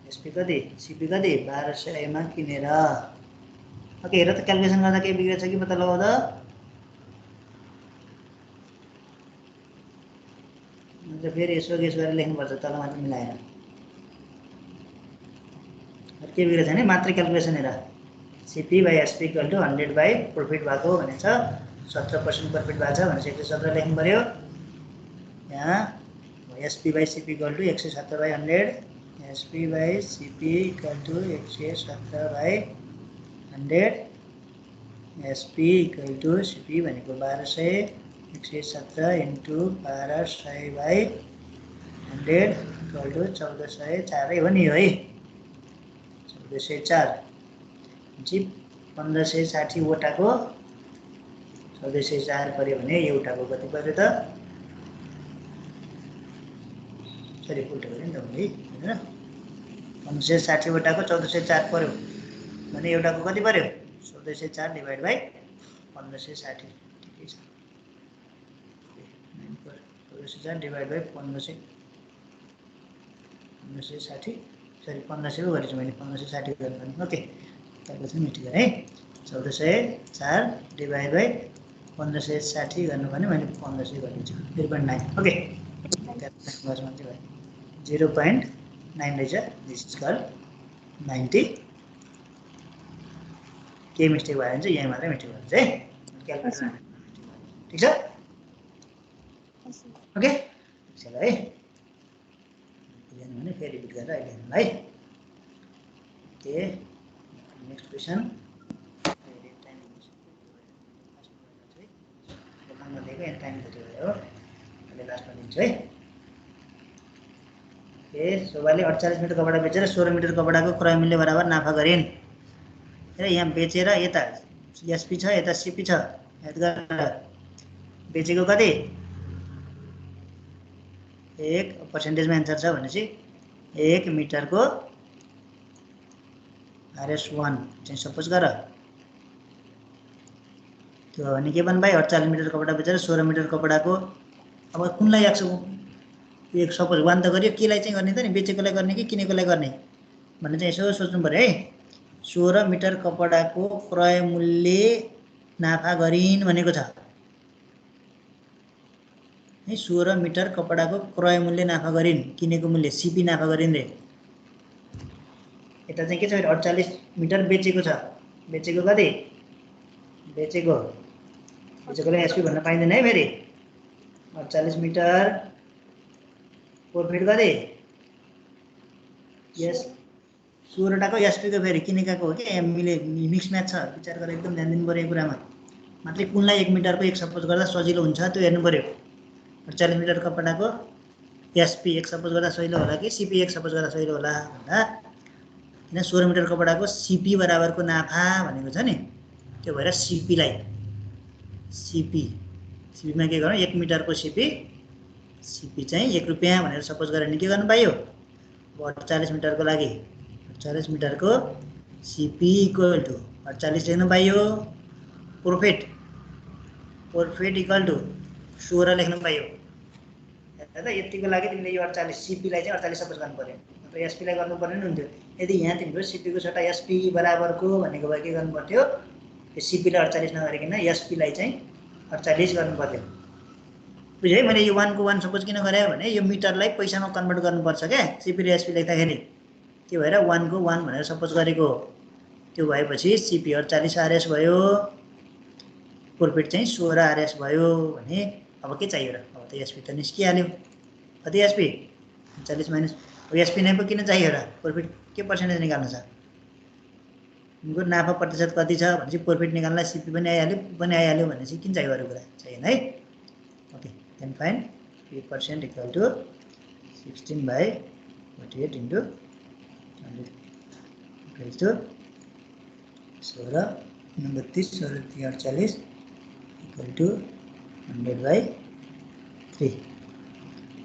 एसपी कति सिपी कति 1200 मा किनेर ओके हेर त क्याल्कुलेसन गर्दा के बिग्रेछ कि पत्ता लगाऊ त अन्त फेरि यसो गेस गरेर लेख्नुपर्छ तल माथि मिलाएर के बिग्रेछ भने मात्रै क्याल्कुलेसन हेर CP by SP equal to 100 by profit भएको भनेछ 17% प्रफिट भएको छ भनेपछि 117 लेख्नु पर्यो यहाँ SP by CP equal to 170 by 100 SP by CP equal to 170 by 100 SP equal to CP भनेको 1200 170 इन्टु 1200 बाई 100 इक्वल टु 1404 हो नि है 1404 जी 1560 वटाको 1404 पर्यो भने एउटाको कति पर्यो त सरी उल्टो गरे नि त मैले हैन 1560 वटाको 1404 पर्यो भने एउटाको कति पर्यो 1404 डिवाइड बाइ 1560 ठिकै छ 1404 डिवाइड बाइ 1560 सरी 1500 को गरेछु मैले 1560 गर्नु ओके त्यसपछि मिट गरे 1404 डिवाइड बाइ 1560 गर्नु भने मैले 1500 गरिदिन्छु 0.9 ओके 0.9 रहेछ दिस इज कॉल्ड 90 के मिस्टेक भयो भने चाहिँ यहाँ मात्रै मिस्टेक हुन्छ है क्याल्कुलेसन ठीक छ ओके चलो है भने फेरि रिपिट गरेर अहिले हेर्नु है ओके नेक्स्ट क्वेशन टाइम कति भयो अहिले लास्टमा दिन्छु है ओके शोभाले 48 मिटर कपडा बेचेर 16 मिटर कपडाको क्रय मूल्य बराबर नाफा गरिन् र यहाँ बेचेर यता एसपी छ यता सिपी छ याद गरेर बेचेको कति 1 पर्सेन्टेजमा एन्सर छ भनेपछि 1 मिटरको RS1 चाहिँ सपोज गर त्यो भने के बन भाइ 48 मिटर कपडा बेचेर 16 मिटर कपडाको अब कुनलाई एक सपोज 1 त गरियो केलाई चाहिँ गर्ने त नि बेचेकोलाई गर्ने कि किनेकोलाई गर्ने भन्ने चाहिँ यसो सोच्नु पर्यो है 16 मिटर कपडाको क्रय मूल्य नाफा गरिन् भनेको छ है 16 मिटर कपडाको क्रय मूल्य नाफा गरिन् किनेको मूल्य सीपी नाफा गरिन् रे यता चाहिँ के छ 48 मिटर बेचेको छ बेचेको कति बेचेकोलाई एसपी भन्न पाइँदैन है फेरि 48 मिटर प्रफिट कति यस 16 टाको एसपी को फेरि किनेकाको हो के मिले मिक्स म्याच छ विचार गरेर एकदम ध्यान दिनु पर्यो यो कुरामा मात्रै कुनलाई 1 मिटरको एक सपोज गर्दा सजिलो हुन्छ त्यो हेर्नु पर्यो 48 मिटर कपडाको एसपी एक सपोज गर्दा सजिलो होला कि सीपी एक सपोज गर्दा सजिलो होला भन्दा किन 16 मिटर कपडाको सीपी बराबरको नाफा भनेको छ नि त्यो भएर सीपीलाई सीपीमा के गर्नु 1 मिटरको सीपी चाहिँ 1 रुपैयाँ भनेर सपोज गरेर नि के गर्नु पाइयो 48 मिटरको लागि 48 मिटरको सीपी इक्वल टु 48 लेख्न पाइयो प्रॉफिट इक्वल टु 16 लेख्न पाइयो हेर्दा यतिको लागि तिमीले यो 48 सीपी लाई चाहिँ 48 सपोज गर्नु पर्यो नत्र एसपी लाई गर्नु पर्ने हुन्थ्यो यदि यहाँ तिम्रो सीपी को सट्टा एसपी बराबरको भनेको भए के गर्नु पर्थ्यो त्यो सीपी लाई 48 नगरिकन एसपी लाई चाहिँ 48 गर्नु पर्यो बुझ्यो है मैले यो 1 को 1 सपोज किन गरे भने यो मिटरलाई पैसामा कन्भर्ट गर्नुपर्छ के सीपी र एसपी लेख्दाखेरि त्यो भएर 1 को 1 भनेर सपोज गरेको त्यो भएपछि सीपी 48 आरएस भयो प्रॉफिट चाहिँ 16 आरएस भयो भने अब के चाहियो र अब त एसपी त निस्किहाल्यो कति एसपी 40 माइनस एसपी नै पो किन चाहियो र प्रॉफिट के पर्सेन्टेज निकाल्नु छ उनको नाफा प्रतिशत कति छ भनेपछि प्रॉफिट निकाल्नलाई सीपी पनि आइहाल्यो भनेपछि किन चाहियो अरु कुरा छैन है okay then fine p% equal to 16/48 into 100 equal to 16 32 16 48 equal to 100/3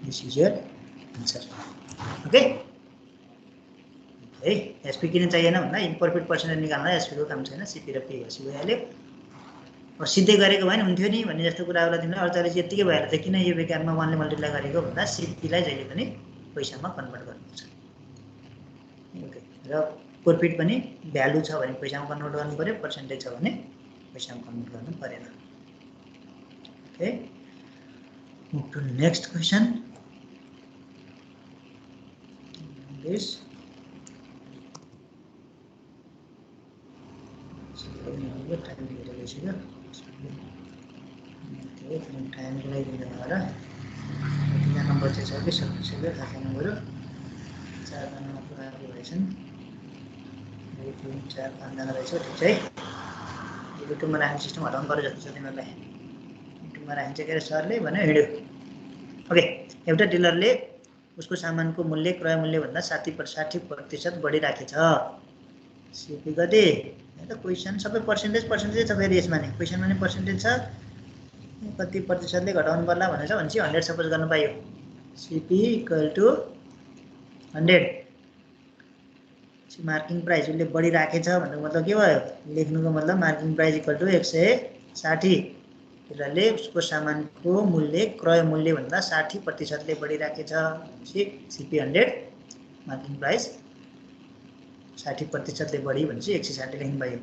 this is your answer okay है एसपी किन चाहिएन भन्दा इन प्रॉफिट पर्सेन्टेज निकाल्न एसपी को काम छैन सीपी र पीएससी भइहाल्यो अब सिधै गरेको भएन हुन्थ्यो नि भन्ने जस्तो कुराहरुलाई तिमीले 48 यतिकै भएर त किन यो विज्ञानमा 1 ले मल्टिप्लाई गरेको भन्दा सीपी लाई जहिले पनि पैसामा कन्भर्ट गर्नुपर्छ ओके र प्रॉफिट पनि भ्यालु छ भने पैसामा कन्भर्ट गर्नु पर्यो पर्सेन्टेज छ भने पैसामा कन्भर्ट गर्नु परेन okay move to next question this time लगाइदिनु होला यहाँ नम्बर चाहिँ छ कि सक्यो खासै नम्बर 4 जनामा पुरा भएछन् 2 3 4 5 जना रहेछ ठीक छ है युट्युबमा राख्ने सिस्टम हटाउनु पर्यो जस्तो छ तिमीहरूलाई युट्युबमा राखिन्छ के सरले भन्यो हिँड्यो ओके एउटा डिलरले उसको सामानको मूल्य क्रय मूल्य भन्दा 60% बढी राखेछ सीपी कति यो त क्वेशन सबै पर्सेन्टेज छ फेरि यसमा नि क्वेशनमा नि पर्सेन्टेज छ कति प्रतिशतले घटाउनु पर्ला भनेछ भनेपछि 100 सपोज गर्न पाइयो CP equal to 100 marking price उसले बढी राखेछ भन्नुको मतलब के भयो लेख्नुको मतलब मार्किङ प्राइस इक्वल टु 160 डिलरले उसको सामानको मूल्य क्रय मूल्य भन्दा 60% ले बढी राखेछ सीपी 100 मार्किङ प्राइस 60% ले बढी भनेपछि 160 लेख्नु भयो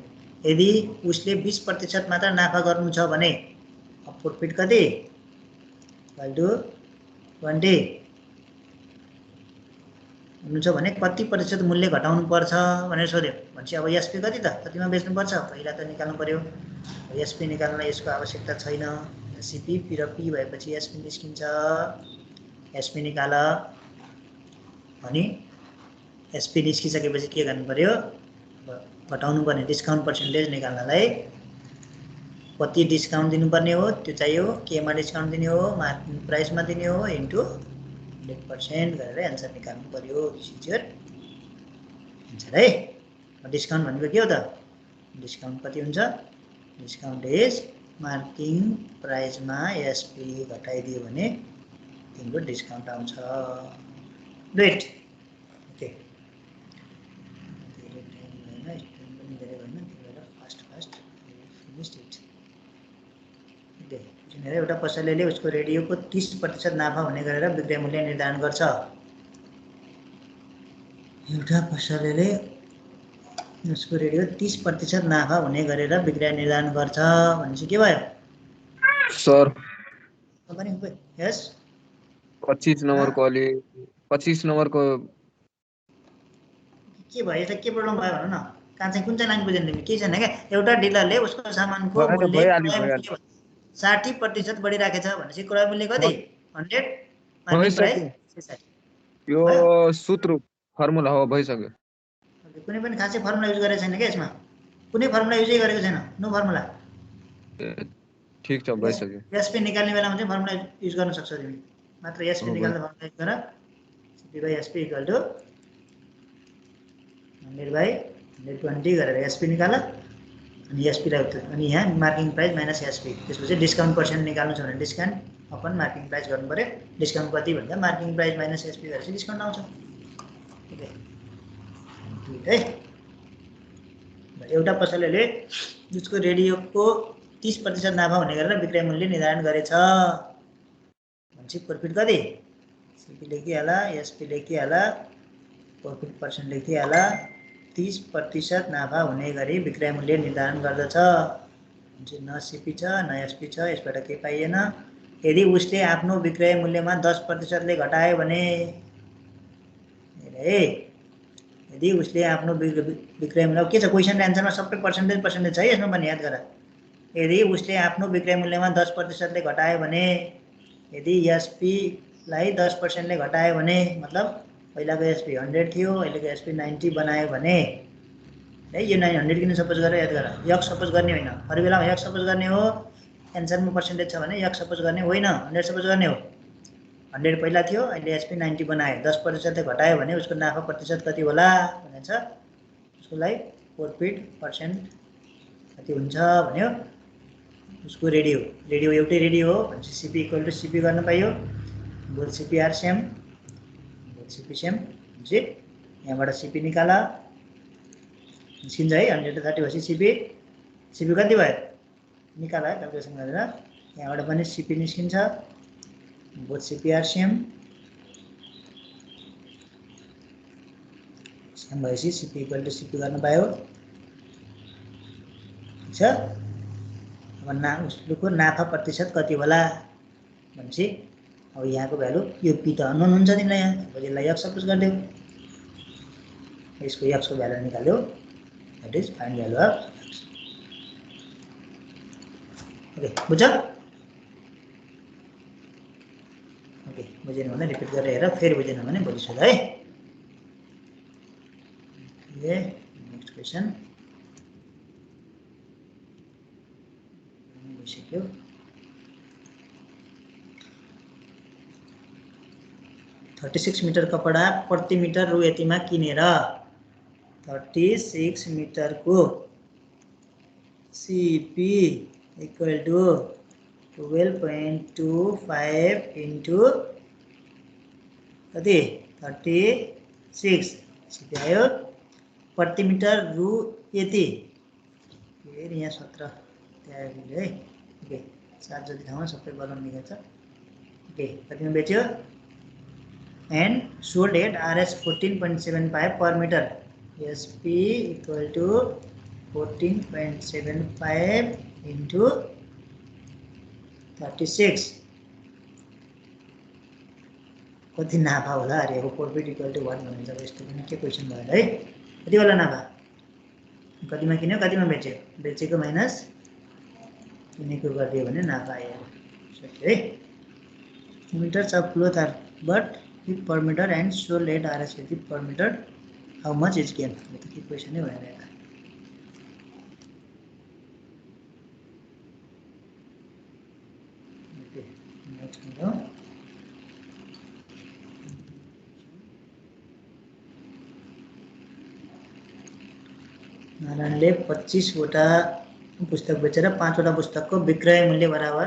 यदि उसले 20% मात्र नाफा गर्नु छ भने अब प्रॉफिट कति इक्वल टु 20 हुनु छ भने कति प्रतिशत मूल्य घटाउनु पर्छ भनेर सोध्यो भनेपछि अब एसपी कति त कतिमा बेच्नु पर्छ पहिला त निकाल्नु पर्यो एसपी निकाल्न यसको आवश्यकता छैन सीपी पी र पी भएपछि एसपी निस्किन्छ एसपी निकाल अनि एसपी निस्किसकेपछि के गर्नु पर्यो घटाउनु पर्ने डिस्काउन्ट पर्सेन्टेज निकाल्नलाई कति डिस्काउन्ट दिनुपर्ने हो त्यो चाहियो केमा डिस्काउन्ट दिने हो मार्किङ प्राइसमा दिने हो इन्टु 100% गरेर आन्सर निकाल्नु पर्यो दिस इज योर आन्सर है डिस्काउन्ट भनेको के हो त डिस्काउन्ट कति हुन्छ डिस्काउन्ट इज मार्किङ प्राइसमा एसपी घटाइदियो भने तिम्रो डिस्काउन्ट आउँछ ग्रेट ओके एउटा पसलेले उसको रेडियोको 30% नाफा हुने गरेर बिक्री मूल्य निर्धारण गर्छ एउटा पसलेले उसको रेडियो 30% नाफा हुने गरेर बिक्री निर्धारण गर्छ भनेपछि के भयो सर पनि यस 25 नम्बरको अलि 25 नम्बरको के भयो त के प्रब्लम भयो भन न कहाँ चाहिँ कुन चाहिँ लाइन बुझ्नु तिमी के छैन क्या एउटा डिलरले उसको सामानको मूल्य 60% बढी राखेछ भनेपछि क्रय मूल्य कति 100 मार्किङ प्राइस यो सूत्र फर्मुला हो भइसक्यो कुनै पनि खासै फर्मुला युज गरेको छैन के यसमा कुनै फर्मुला युजै गरेको छैन नो फर्मुला ठीक छ भइसक्यो एसपी निकाल्ने बेलामा चाहिँ फर्मुला युज गर्न सक्छौ तिमी मात्र एसपी निकाल्दा फर्मुला युज गर CP/SP इक्वल टु 100/120 गरेर एसपी निकाल अनि एसपी लाई अनि यहाँ मार्किङ प्राइस माइनस एसपी त्यसपछि डिस्काउन्ट पर्सेन्ट निकाल्नु छ भने डिस्काउन्ट अपन मार्किङ प्राइस गर्नु पर्यो डिस्काउन्ट कति भन्दा मार्किङ प्राइस माइनस एसपी गरेपछि डिस्काउन्ट आउँछ ओके है एउटा पसलेले उसको रेडियोको 30% नाफा हुने गरेर विक्रय मूल्य निर्धारण गरेछ भनेपछि प्रॉफिट कति सीपी लेखिहाला एसपी लेखिहाला प्रॉफिट पर्सेन्ट लेखिहाला 30% नाफा हुने गरी विक्रय मूल्य निर्धारण गर्दछ न सीपी छ न एसपी छ यसबाट के पाइएन यदि उसले आफ्नो विक्रय मूल्यमा 10% ले घटायो भने यदि उसले आफ्नो विक्रय मूल्य के छ क्वेशन एन्सरमा सबै पर्सेन्टेज छ यसमा पनि याद गर यदि उसले आफ्नो विक्रय मूल्यमा 10% ले घटायो भने यदि एसपी लाई 10% ले घटायो भने मतलब पहिलाको एसपी 100 थियो, अहिलेको एसपी 90 बनायो भने है यो 900 किन सपोज गरेर याद गर। यक्स सपोज गर्ने होइन, अरू बेलामा यक्स सपोज गर्ने हो, एन्सरमा पर्सेन्टेज छ भने यक्स सपोज गर्ने होइन, 100 सपोज गर्ने हो। 100 पहिला थियो, अहिले एसपी 90 बनायो, 10% घटायो भने उसको नाफा प्रतिशत कति होला भनेछ। उसको लागि प्रॉफिट पर्सेन्ट कति हुन्छ भन्यो। उसको रेडियो एउटै रेडियो हो भनेपछि सिपी इक्वल टु सिपी गर्न पाइयो। Both CP are same, both CP same जी। यहाँबाट सिपी निकाला, निस्किन्छ है 130 भएपछि सिपी कति भयो निकाला है क्यालकुलेसन गरेर। यहाँबाट पनि सिपी निस्किन्छ, बोथ सिपी आर सेम भएपछि सिपी इक्वल टु सिपी गर्न पायो। ठिक छ। अब उसको नाफा प्रतिशत कति होला भनेपछि अब यहाँको भ्यालु यो पी त अननोन हुन्छ नि यहाँ, यसलाई यक्स सपोज गरिदेऊ, यसको यक्सको भ्यालु निकाल्यो, that is find value of x. Okay बुझ्छ? ओके बुझेन भने रिपिट गरेर हेर, फेरि बुझेन भने भोलि सोध है। ओके नेक्स्ट क्वेसन भइसक्यो। $36 मिटर कपडा प्रति मिटर रु यतिमा किनेर 36 मिटरको सिपी इक्वल टु 12.25 इन्टु कति 36 सिपी आयो प्रति मिटर रु यति। फेरि यहाँ 17 त्यहाँ है। ओके 7 जति ठाउँमा सबै बलम निकाल्छ। ओके कतिमा बेच्यो and sold at RS 14.75 per meter. SP equal to 14.75 into 36 कति नाफा होला अरे। अब प्रॉफिट इक्वल टु वाट भनिन्छ। यस्तो पनि के क्वेसन भयो है। कति होला नाफा, कतिमा किन्यो कतिमा बेच्यो, बेचेको माइनस किनेको गरिदियो भने नाफा आयो। सक्यो है। Metres of cloth are bought per meter and sold at RS per meter, how much is gain? तो की क्वेश्चन है भइरहेको। ओके नेक्स्ट हेरौँ। नारायणले 25 वटा पुस्तक बेचेर 5 वटा पुस्तकको विक्रय मूल्य बराबर।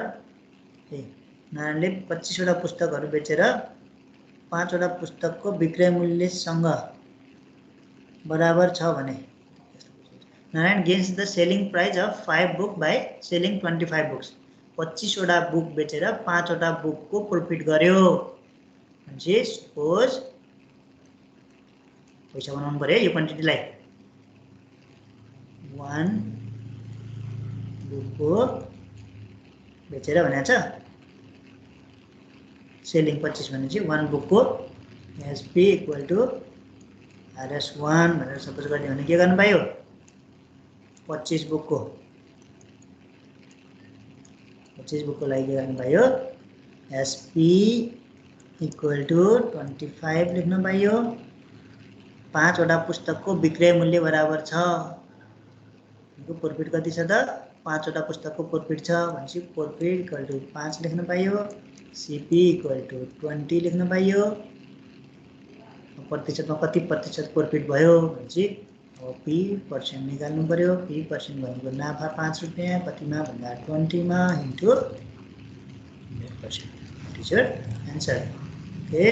नारायणले 25 वटा पुस्तकहरू बेचेर 5 वटा पुस्तकको विक्रय मूल्यसँग बराबर छ भने Narayan gains the selling price of 5 book by selling 25 books. 25 वटा बुक बेचेर 5 वटा बुकको प्रॉफिट गर्यो भनेपछि सपोज पैसा बनाउनु पर्यो यो क्वान्टिटीलाई। 1 बुकको बेचेर भनेको छ सेलिङ 25 भनेपछि 1 बुकको एसपी इक्वल टु RS1 भनेर सपोज गर्ने भने के गर्नु पायो 25 बुकको लागि के गर्नु पायो एसपी इक्वल टु 25 लेख्न पाइयो। 5 वटा पुस्तकको विक्रय मूल्य बराबर छ। प्रॉफिट कति छ त 5 वटा पुस्तकको प्रॉफिट छ भनेपछि प्रॉफिट इक्वल टु 5 लेख्न पाइयो। सीपी इक्वल टु 20 लेख्न पाइयो। प्रतिशतमा कति प्रतिशत प्रॉफिट भयो भनेपछि अब पी पर्सेन्ट निकाल्नु पर्यो। पी पर्सेन्ट भनेको नाफा 5 रुपैयाँ कतिमा भन्दा 20 मा into 100%। Is your answer. Okay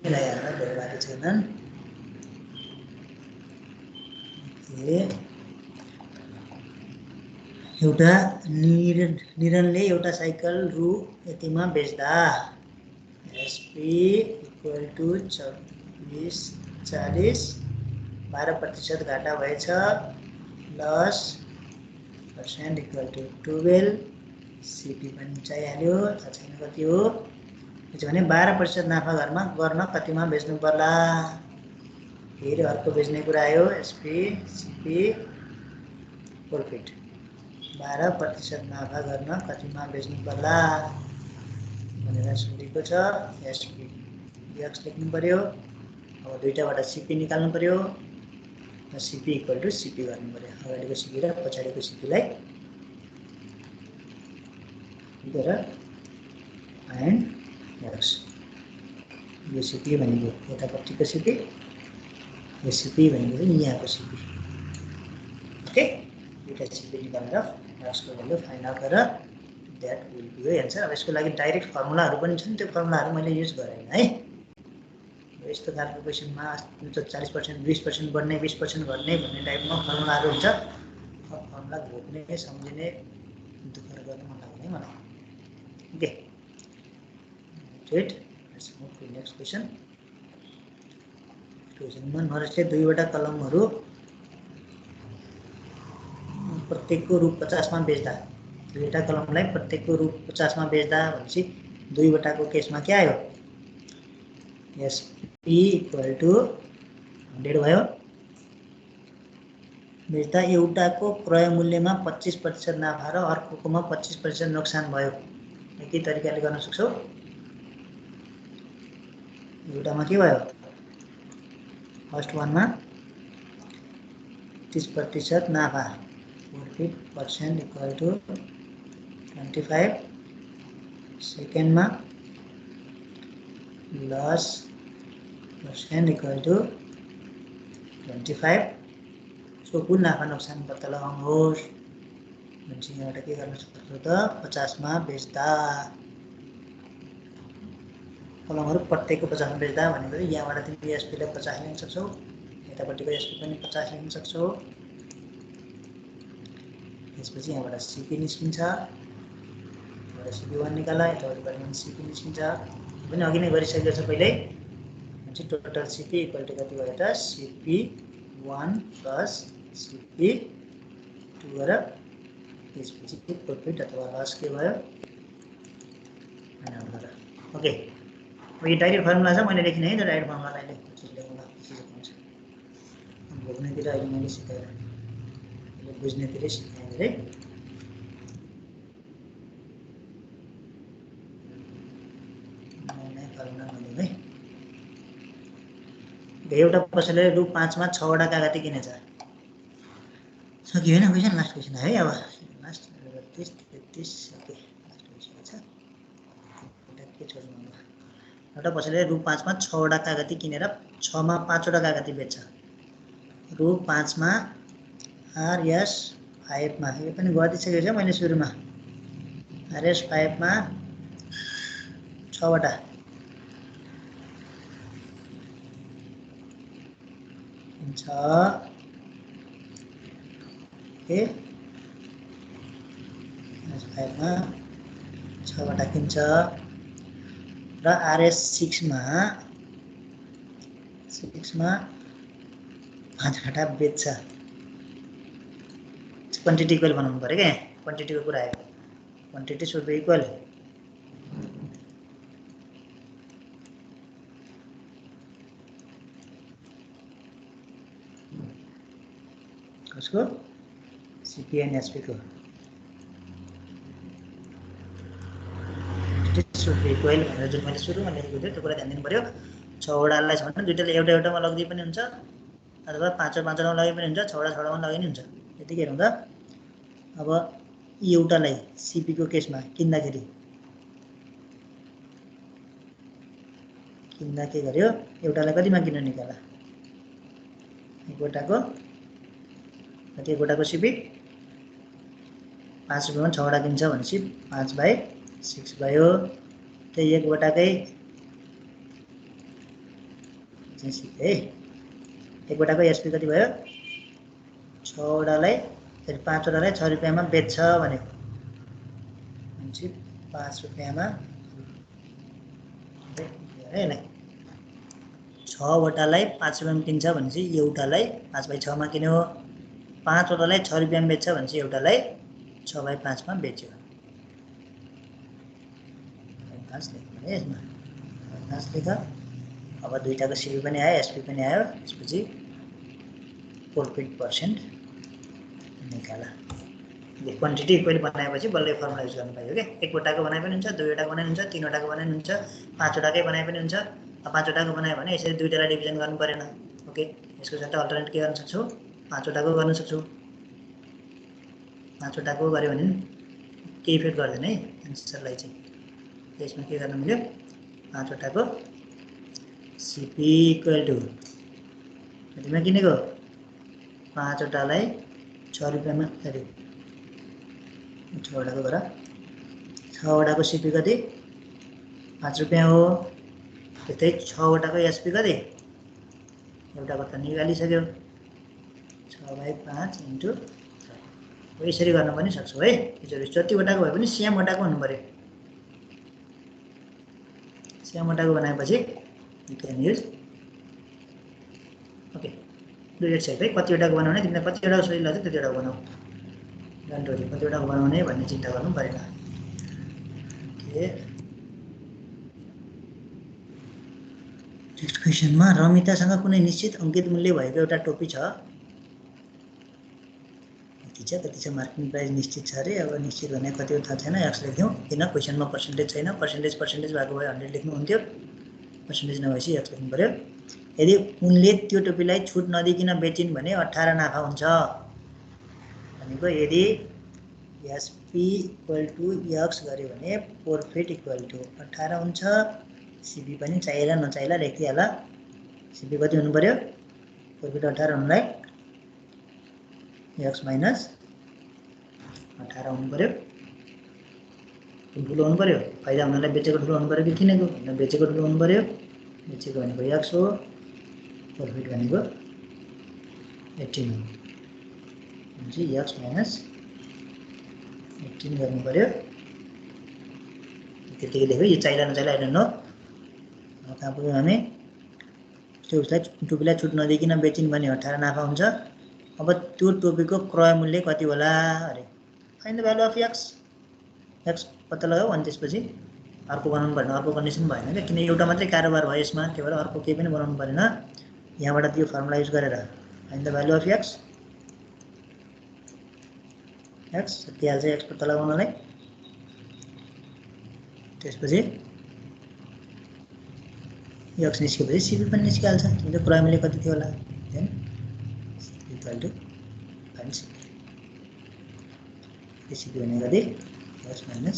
धेरै छैनन्। एउटा निरनले एउटा साइकल रु यतिमा बेच्दा एसपी इक्वल टु 40 12% घाटा भएछ plus percent equal to 12। CP पनि चाहिहाल्यो, थाहा छैन कति हो। त्यसो भने 12% नाफा गर्न कतिमा बेच्नु पर्ला। फेरि अर्को बेच्ने कुरा आयो एसपी सिपी प्रॉफिट 12% नाफा गर्न कतिमा बेच्नु पर्ला भनेर सोधेको छ। एसपी एक्स लेख्नु पर्यो। अब दुईटाबाट सीपी निकाल्नु पर्यो र सीपी इक्वल टु सीपी गर्नु पर्यो। अगाडिको सीपी र पछाडिको सीपीलाई गरेर फाइन्ड एक्स। यो सीपी भनेको यतापट्टिको सीपी, यो सीपी भनेको चाहिँ यहाँको सीपी। ओके, दुईटा सीपी निकालेर एक्सको भ्यालु फाइन्ड आउट गरेर द्याट विल बी यो एन्सर। अब यसको लागि डाइरेक्ट फर्मुलाहरू पनि छन्, त्यो फर्मुलाहरू मैले युज गरेन है। यस्तो खालको क्वेसनमा 40%, 20% बढ्ने, 20% घट्ने भन्ने टाइपमा फर्मुलाहरू हुन्छ। फर्मुला घोक्ने सम्झिने दुःख गर्न मन लाग्दैन मलाई। Okay, let's move to next question. क्वेसनमा नरेशले दुईवटा कलमहरू प्रत्येकको रु 50 मा बेच्दा, दुईवटा कलमलाई प्रत्येकको रु 50 मा बेच्दा भनेपछि दुईवटाको केसमा के आयो? एसपी इक्वल टु 100 भयो। बेच्दा एउटाको क्रय मूल्यमा 25% नाफा र अर्कोकोमा 25% नोक्सान भयो। एकै तरिकाले गर्न सक्छौ। एउटामा के भयो? फर्स्ट वानमा 30% नाफा, प्रॉफिट पर्सेंट इक्वल टू 25। सेकेन्डमा loss percent equal to 25। So कुल नाफा नोक्सान पत्ता लगाउनुहोस्। भनेपछि यहाँबाट के गर्न सक्छौ त? 50 मा बेच्दा कलमहरू प्रत्येकको 50 मा बेच्दा भनेको यहाँबाट तिमीले एसपीलाई 50 लिन सक्छौ, यतापट्टिको एसपी पनि 50 लिन सक्छौ। त्यसपछि यहाँबाट सीपी निस्किन्छ, यहाँबाट सीपी1 निकाला, यताबाट पनि सीपी निस्किन्छ। पनि अघि नै गरिसकेको छ पहिल्यै। भनेपछि टोटल सीपी इक्वल टु कति भयो त? सीपी1 प्लस सीपी2 गरेर त्यसपछि प्रॉफिट अथवा लस के भयो? ओके, अब यो डाइरेक्ट फर्मुला छ, मैले लेखिन है त डाइरेक्ट फर्मुलालाई लेख्नुला भोग्नेतिर अहिले मैले सिकाएर बुझ्नेतिरै सिकाएँ है। फर्मुला नलेऊ है। एउटा पसलले रु 5 मा 6 वटा कागती किनेछ। सकियो होइन क्वेसन? लास्ट क्वेसन है। अब लास्ट 32, 33 ओके, लास्ट क्वेसन छ। के छोड्नु? एउटा पसलले रु 5 मा 6 वटा कागती किनेर 6 मा 5 वटा कागती बेच्छ। रु 5 मा आरएस 5 मा, यो पनि गरिदिसकेको छ मैले सुरुमा। आरएस 5 मा 6 वटा किन्छ। ओके, आरएस 5 मा 6 वटा किन्छ र आरएस 6 मा 5 वटा बेच्छ। क्वान्टिटी इक्वल बनाउनु पर्यो क्या? क्वान्टिटीको कुरा आयो। क्वान्टिटी सुड बी इक्वल कसको? सीपी एन्ड एसपी को। सुड बी इक्वल भनेर जुन मैले सुरुमा लेखेको थिएँ त्यो कुरा ध्यान दिनु पर्यो। 6 वटालाई छ भने दुईटाले एउटा एउटामा लगिदिए पनि हुन्छ, अथवा 5 वटामा लगे पनि हुन्छ, 6 वटा लगे पनि हुन्छ। त्यतिकै हेरौँ त। अब एउटालाई सीपी को केसमा किन्दाखेरि के गर्यो? एउटालाई कतिमा किन्नु निकाला? एकवटाको कति? एकवटाको सीपी 5 रुपैयाँमा 6 वटा किन्छ भनेपछि 5/6 भयो। त्यही एकवटाकै है, एकवटाको एसपी कति भयो? 6 वटालाई 5 वटालाई 6 रुपैयाँमा बेच्छ भनेको भनेपछि 5 रुपैयाँमा यसलाई 6 वटालाई 5 रुपैयाँमा किन्छ भनेपछि एउटालाई 5/6 मा किन्यो। 5 वटालाई 6 रुपैयाँमा बेच्छ भनेपछि एउटालाई 6/5 मा बेच्यो। 5 लेख्नु है यसमा, 5 लेख। अब दुईटाको सीपी पनि आयो, एसपी पनि आयो। त्यसपछि प्रॉफिट पर्सेंट निकाला क्वान्टिटी इक्वल बनाएपछि बल्ल फर्मुला युज गर्नु पाइयो के एक वटाको बनाए पनि हुन्छ दुई वटाको बनाए पनि हुन्छ तीन वटाको बनाए पनि हुन्छ पाँच वटाकै बनाए पनि हुन्छ पाँच वटाको बनायो भने यसरी दुईटालाई डिभिजन गर्नु परेन ओके यसको सट्टा अल्टरनेट के गर्न सक्छु पाँच वटाको गर्न सक्छु पाँच वटाको गर्यो भने के इफेक्ट गर्दैन है एन्सरलाई चाहिँ त्यसमा के गर्न मिल्यो पाँच वटाको सिपी इक्वल टु कतिमा किनेको पाँच वटालाई 6 रुपैयाँमा अरे 6 वटाको गर 6 वटाको सिपी कति 5 रुपैयाँ हो त्यस्तै 6 वटाको एसपी कति एउटाको त निकालिसक्यो 6/5 इन्टु यसरी गर्न पनि सक्छौ है जरुरी जति वटाको भए पनि सेम वटाको हुनु पर्यो सेम वटाको बनाएपछि यु क्यान युज ओके दुईवटा छ है कतिवटाको बनाउने तिमीलाई कतिवटा सही लाग्छ त्यतिवटा बनाऊ डोन्ट वरी कतिवटाको बनाउने भन्ने चिन्ता गर्नु परेन ओके नेक्स्ट क्वेशनमा रमितासँग कुनै निश्चित अंकित मूल्य भएको एउटा टोपी छ कति छ मार्किङ प्राइस निश्चित छ अरे अब निश्चित भने कति हो थाहा छैन एक्स लेख्यौँ किन क्वेशनमा पर्सेन्टेज छैन पर्सेन्टेज भएको भए 100 लेख्नु हुन्थ्यो पर्सेन्टेज नभएपछि एक्स लेख्नु पर्यो यदि उनले त्यो टोपीलाई छुट नदिकिन बेचिन् भने 18 नाफा हुन्छ भनेको यदि एसपी इक्वल टु एक्स गर्यो भने प्रॉफिट इक्वल टु 18 हुन्छ सीपी पनि चाहिएला नचाहिएला लेखिहाल सीपी कति हुनु पर्यो प्रॉफिट 18 हुनुलाई एक्स माइनस 18 हुनु पर्यो ठुलो हुनु पर्यो फाइदा हुनलाई बेचेको ठुलो हुनु पर्यो कि किनेको बेचेको ठुलो हुनु पर्यो बेचेको भनेको एक्स हो प्रॉफिट भनेको 18 हो हुन्छ एक्स माइनस 18 गर्नु पर्यो त्यतिकै लेख्यो यो चाहिला नचाहिला आई डोन्ट नो कहाँ पुग्यौँ हामी त्यो उसलाई टोपीलाई छुट नदिकिन बेचिन् भने 18 नाफा हुन्छ अब त्यो टोपीको क्रय मूल्य कति होला अरे find the value of x x पत्ता लगाऊ अनि त्यसपछि अर्को बनाउनु पर्ने अर्को कन्डिसन भएन क्या किन एउटा मात्रै कारोबार भयो यसमा त्यही भएर अर्को केही पनि बनाउनु परेन यहाँबाट त्यो फर्मुला युज गरेर find the value of x x सकिहाल्छ एक्स पत्ता लगाउनलाई त्यसपछि एक्स निस्केपछि सिपी पनि निस्किहाल्छ किनकि क्रय मूल्य कति थियो होला then CP equal to find CP CP भनेको कति x minus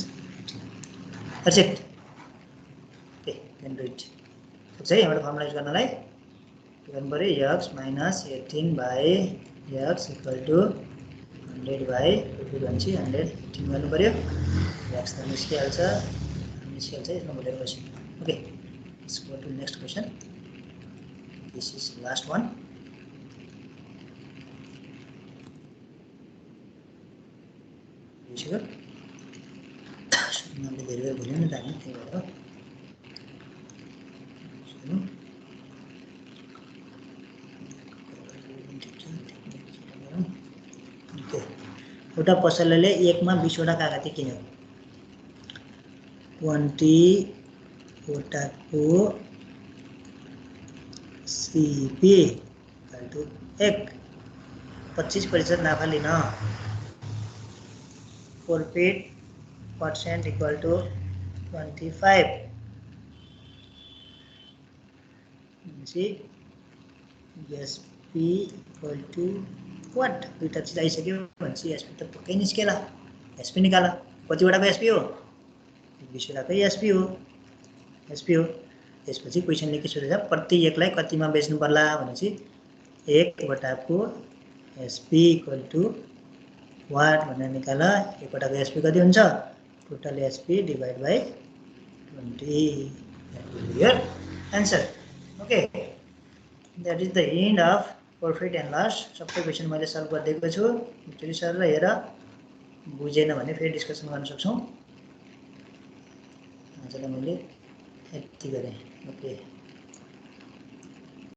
18 that's it okay then do it सक्छ है यहाँबाट फर्मुला युज गर्नलाई गर्नु पर्यो x minus 18 by x equal to 100 by टोपी भनेपछि 118 गर्नु पर्यो एक्स त निस्किहाल्छ यसमा भुलेपछि okay let's go to next question this is last one sure मैले धेरै भुल्यो नि त हामी त्यही भएर एउटा पसलले एकमा 20 वटा कागती किन्यो 20 वटाको सीपी इक्वल टु 1 25% नाफा लिन profit percent equal to 25 see SP equal to what दुईटा चीज आइसक्यो भनेपछि SP त पक्कै निस्केला SP निकाल कति वटाको SP हो 20 वटाकै SP हो त्यसपछि क्वेशनले के सोधेछ प्रति एकलाई कतिमा बेच्नु पर्ला भनेपछि एक वटाको SP equal to what भनेर निकाल एक वटाको SP कति हुन्छ total SP divided by 20 that will be your answer okay that is the end of profit and loss सबै क्वेशन मैले सल्भ गरिदिएको छु एकचोटी सर हेर बुझेन भने फेरि डिस्कसन गर्न सक्छौं आजलाई मैले यति गरे ओके